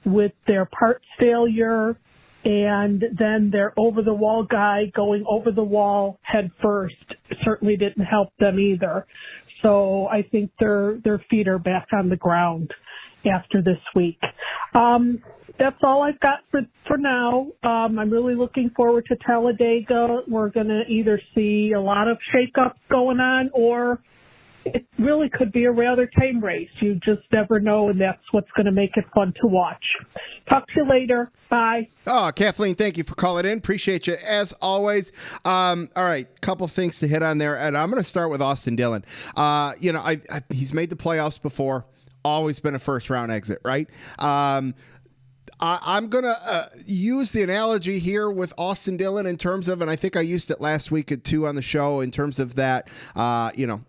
with their parts failure, and then their over-the-wall guy going over the wall head first certainly didn't help them either. So I think their feet are back on the ground after this week. That's all I've got for now. I'm really looking forward to Talladega. We're going to either see a lot of shakeups going on, or it really could be a rather tame race. You just never know, and that's what's going to make it fun to watch. Talk to you later. Bye. Oh, Kathleen, thank you for calling in. Appreciate you, as always. All right, couple things to hit on there, and I'm going to start with Austin Dillon. He's made the playoffs before, always been a first-round exit, right? I'm going to use the analogy here with Austin Dillon in terms of, and I think I used it last week too on the show, in terms of that,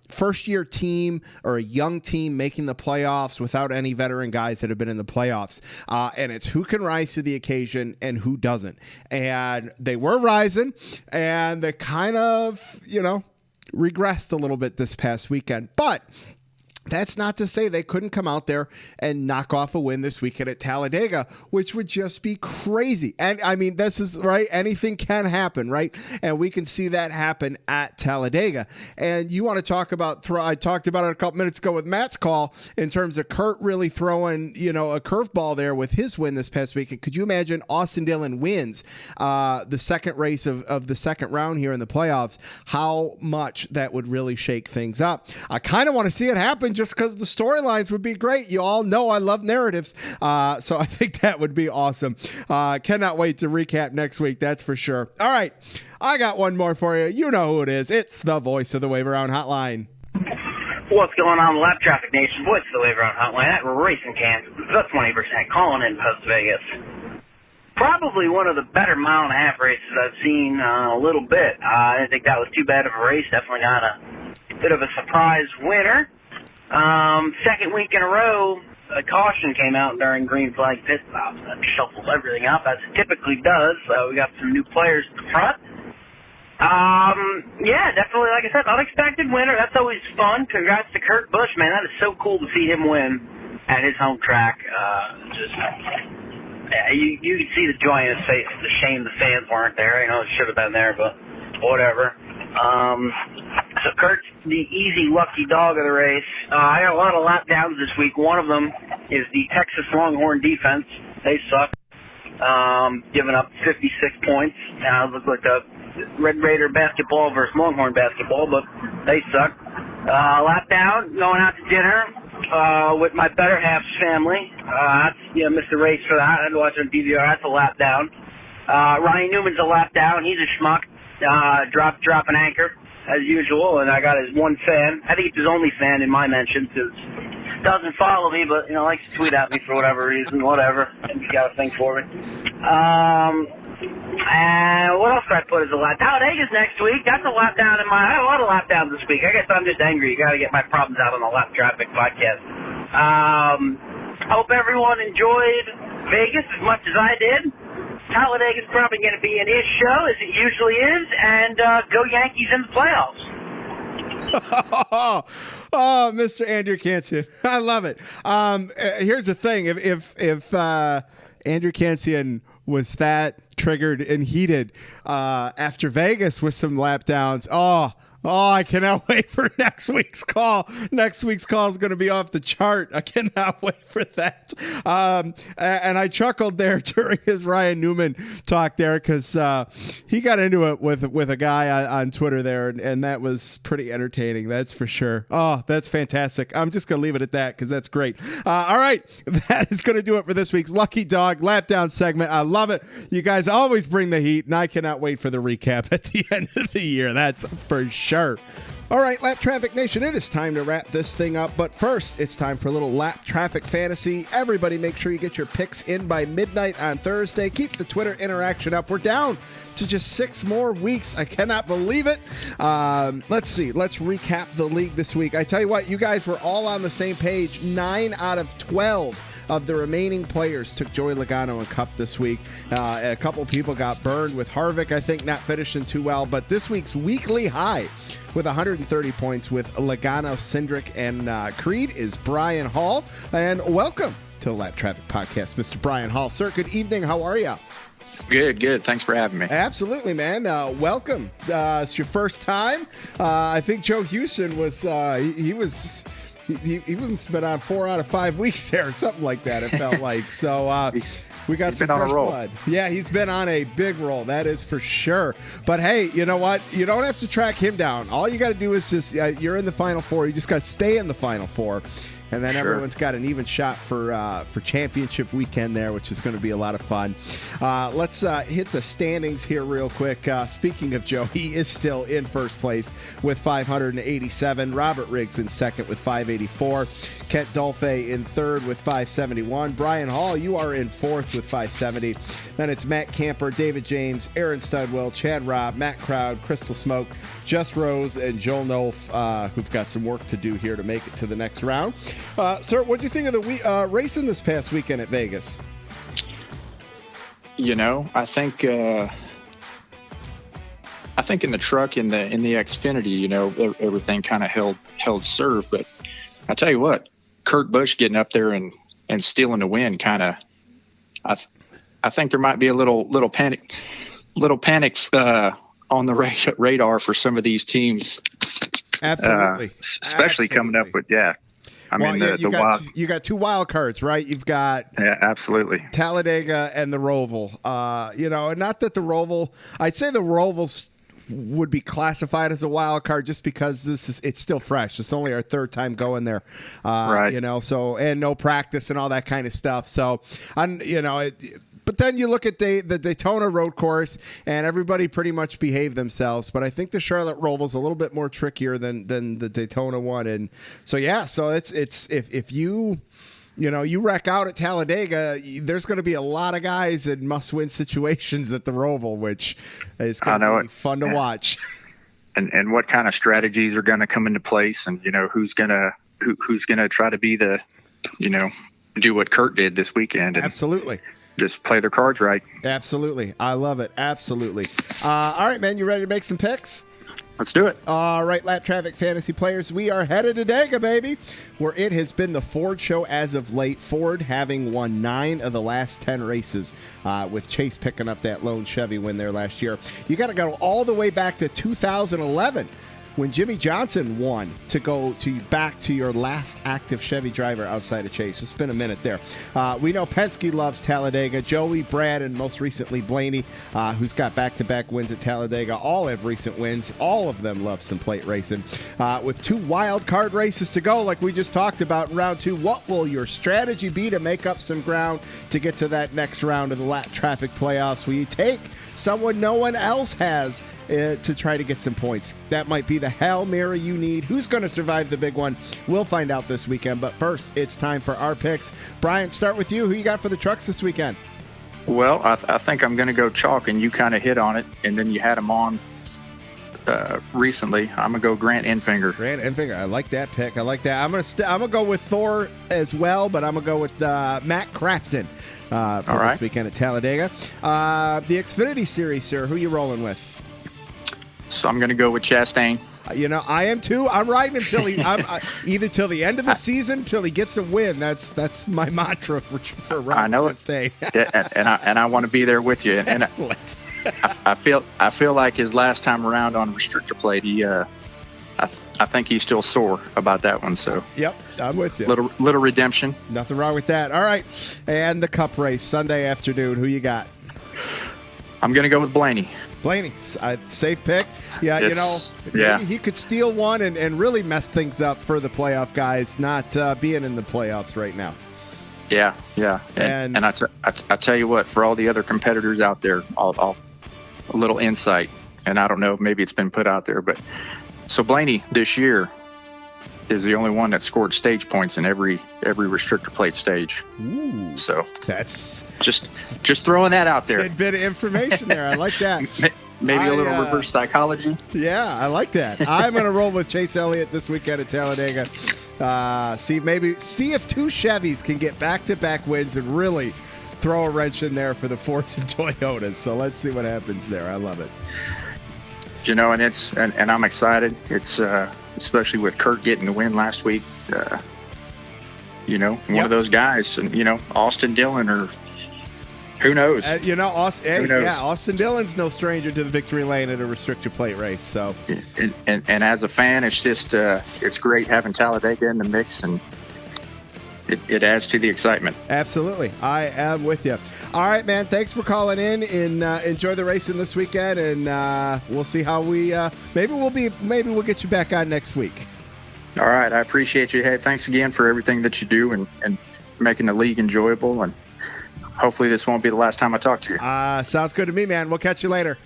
first-year team or a young team making the playoffs without any veteran guys that have been in the playoffs. And it's who can rise to the occasion and who doesn't. And they were rising, and they kind of, regressed a little bit this past weekend. But that's not to say they couldn't come out there and knock off a win this weekend at Talladega, which would just be crazy. And I mean, this is right. Anything can happen, right? And we can see that happen at Talladega. And you want to talk about, I talked about it a couple minutes ago with Matt's call in terms of Kurt really throwing, a curveball there with his win this past weekend. Could you imagine Austin Dillon wins the second race of the second round here in the playoffs? How much that would really shake things up. I kind of want to see it happen, just because the storylines would be great. You all know I love narratives. So I think that would be awesome. Cannot wait to recap next week. That's for sure. All right. I got one more for you. You know who it is. It's the voice of the Wave Around Hotline. What's going on, Lap Traffic Nation? Voice of the Wave Around Hotline at Racing Kansas. The 20% calling in post Vegas. Probably one of the better mile-and-a-half races I've seen a little bit. I didn't think that was too bad of a race. Definitely got a bit of a surprise winner. Second week in a row, a caution came out during green flag pit stops. That shuffles everything up, as it typically does. So we got some new players at the front. Definitely, like I said, unexpected winner. That's always fun. Congrats to Kurt Busch, man. That is so cool to see him win at his home track. You could see the joy in his face. It's a shame the fans weren't there. It should have been there, but whatever. So Kurt's the easy lucky dog of the race. I got a lot of lap downs this week. One of them is the Texas Longhorn defense. They suck. Giving up 56 points. Now it looks like a Red Raider basketball versus Longhorn basketball, but they suck. Lap down, going out to dinner with my better half's family. Missed the race for that. I had to watch on DVR. That's a lap down. Ryan Newman's a lap down. He's a schmuck. Drop an anchor as usual, and I got his one fan. I think it's his only fan in my mentions, because doesn't follow me, but likes to tweet at me for whatever reason. Whatever, he's got a thing for me. And what else did I put as a lap? Talladega's next week. That's a lap down in I had a lot of lap downs this week. I guess I'm just angry. You got to get my problems out on the Lap Traffic podcast. Hope everyone enjoyed Vegas as much as I did. Talladega's probably going to be an ish show, as it usually is, and go Yankees in the playoffs. Oh, Mr. Andrew Cansian. I love it. Here's the thing. If Andrew Cansian was that triggered and heated after Vegas with some lap downs, I cannot wait for next week's call. Next week's call is going to be off the chart. I cannot wait for that. And I chuckled there during his Ryan Newman talk there, because he got into it with a guy on Twitter there, and that was pretty entertaining. That's for sure. Oh, that's fantastic. I'm just going to leave it at that, because that's great. All right. That is going to do it for this week's Lucky Dog Lap Down segment. I love it. You guys always bring the heat, and I cannot wait for the recap at the end of the year. That's for sure. All right, Lap Traffic Nation, it is time to wrap this thing up. But first, it's time for a little Lap Traffic fantasy. Everybody make sure you get your picks in by midnight on Thursday. Keep the Twitter interaction up. We're down to just 6 more weeks. I cannot believe it. Let's see. Let's recap the league this week. I tell you what, you guys were all on the same page. 9 out of 12 of the remaining players took Joey Logano and Cup this week. A couple people got burned with Harvick, I think, not finishing too well. But this week's weekly high with 130 points with Logano, Cindric, and Creed is Brian Hall. And welcome to the Lap Traffic Podcast, Mr. Brian Hall. Sir, good evening. How are you? Good. Thanks for having me. Absolutely, man. Welcome. It's your first time. I think Joe Houston was, he must have been on 4 out of 5 weeks there, or something like that, it felt like. So we got some fresh blood. Yeah, he's been on a big roll. That is for sure. But hey, you know what? You don't have to track him down. All you got to do is just, you're in the Final Four. You just got to stay in the Final Four. and then Sure. everyone's got an even shot for championship weekend there, which is going to be a lot of fun. Let's hit the standings here real quick. Speaking of Joe, he is still in first place with 587. Robert Riggs in second with 584. Kent Dolphe in third with 571. Brian Hall, you are in fourth with 570. Then it's Matt Camper, David James, Aaron Studwell, Chad Robb, Matt Crowd, Crystal Smoke, Just Rose, and Joel Nolf, who've got some work to do here to make it to the next round. Sir, what do you think of the racing this past weekend at Vegas? I think in the truck in the Xfinity, everything kind of held serve. But I tell you what, Kurt Busch getting up there and stealing the win kind of. I think there might be a little panic on the radar for some of these teams. Absolutely, especially coming up with you got two wild cards, right? You've got absolutely Talladega and the Roval. And not that the Roval, I'd say the Roval's would be classified as a wild card just because it's still fresh. It's only our third time going there, right? So and no practice and all that kind of stuff. So but then you look at the Daytona road course, and everybody pretty much behaved themselves. But I think the Charlotte Roval's a little bit more trickier than the Daytona one. And so it's if you wreck out at Talladega, there's going to be a lot of guys in must-win situations at the Roval, which is going to be fun to watch. And what kind of strategies are going to come into place, and who's going to try to be the, do what Kurt did this weekend. And absolutely. Just play their cards right. Absolutely. I love it. Absolutely. All right, man, you ready to make some picks? Let's do it. All right, Lap Traffic Fantasy players, we are headed to Dega, baby, where it has been the Ford show as of late. Ford having won 9 of the last 10 races, with Chase picking up that lone Chevy win there last year. You got to go all the way back to 2011 when Jimmy Johnson won to go back to your last active Chevy driver outside of Chase. It's been a minute there. We know Penske loves Talladega. Joey, Brad, and most recently Blaney, who's got back-to-back wins at Talladega. All have recent wins. All of them love some plate racing. With 2 wild card races to go, like we just talked about in round 2, what will your strategy be to make up some ground to get to that next round of the Lap Traffic playoffs? Will you take someone no one else has to try to get some points? That might be the Hail Mary you need. Who's going to survive the big one? We'll find out this weekend. But first, it's time for our picks. Brian, start with you. Who you got for the trucks this weekend? Well, I think I'm going to go chalk, and you kind of hit on it, and then you had him on recently. I'm going to go Grant Enfinger. Grant Enfinger. I like that pick. I like that. I'm going to go with Thor as well, but I'm going to go with Matt Crafton for this weekend at Talladega. The Xfinity Series, sir. Who you rolling with? So I'm going to go with Chastain. I am too. I'm riding until either till the end of the season, till he gets a win. That's my mantra for Ross. I know Chastain. and I want to be there with you. And excellent. I feel like his last time around on restrictor plate, I think he's still sore about that one. So yep, I'm with you. Little redemption. Nothing wrong with that. All right, and the Cup race Sunday afternoon. Who you got? I'm going to go with Blaney. Blaney, safe pick. Yeah, maybe he could steal one and really mess things up for the playoff guys, not being in the playoffs right now. Yeah. And I tell you what, for all the other competitors out there, I'll a little insight, and I don't know, maybe it's been put out there, but so Blaney this year is the only one that scored stage points in every restrictor plate stage. Ooh, so that's just throwing that out there. Tidbit of information there. I like that. Maybe a little reverse psychology. Yeah, I like that. I'm going to roll with Chase Elliott this weekend at Talladega. See if 2 Chevys can get back-to-back wins and really throw a wrench in there for the Fords and Toyotas. So let's see what happens there. I love it. And I'm excited. It's especially with Kurt getting the win last week. One of those guys, and Austin Dillon or who knows? Austin Dillon's no stranger to the victory lane at a restrictor plate race. So, and as a fan, it's just it's great having Talladega in the mix, and it adds to the excitement. Absolutely, I am with you. All right, man. Thanks for calling in, and enjoy the racing this weekend, and we'll see how we maybe we'll get you back on next week. All right. I appreciate you. Hey, thanks again for everything that you do and making the league enjoyable. And hopefully this won't be the last time I talk to you. Sounds good to me, man. We'll catch you later.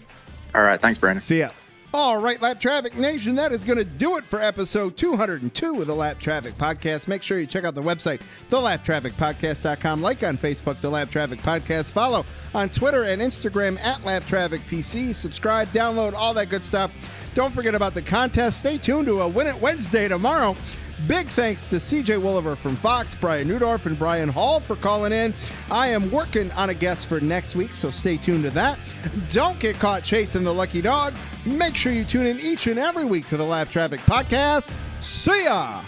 All right. Thanks, Brandon. See ya. All right, Lap Traffic Nation, that is going to do it for episode 202 of the Lap Traffic Podcast. Make sure you check out the website, thelaptrafficpodcast.com. Like on Facebook, The Lap Traffic Podcast. Follow on Twitter and Instagram at Lap Traffic PC. Subscribe, download, all that good stuff. Don't forget about the contest. Stay tuned to a Win It Wednesday tomorrow. Big thanks to CJ Woliver from Fox, Brian Neudorff, and Brian Hall for calling in. I am working on a guest for next week, so stay tuned to that. Don't get caught chasing the lucky dog. Make sure you tune in each and every week to the Lap Traffic Podcast. See ya!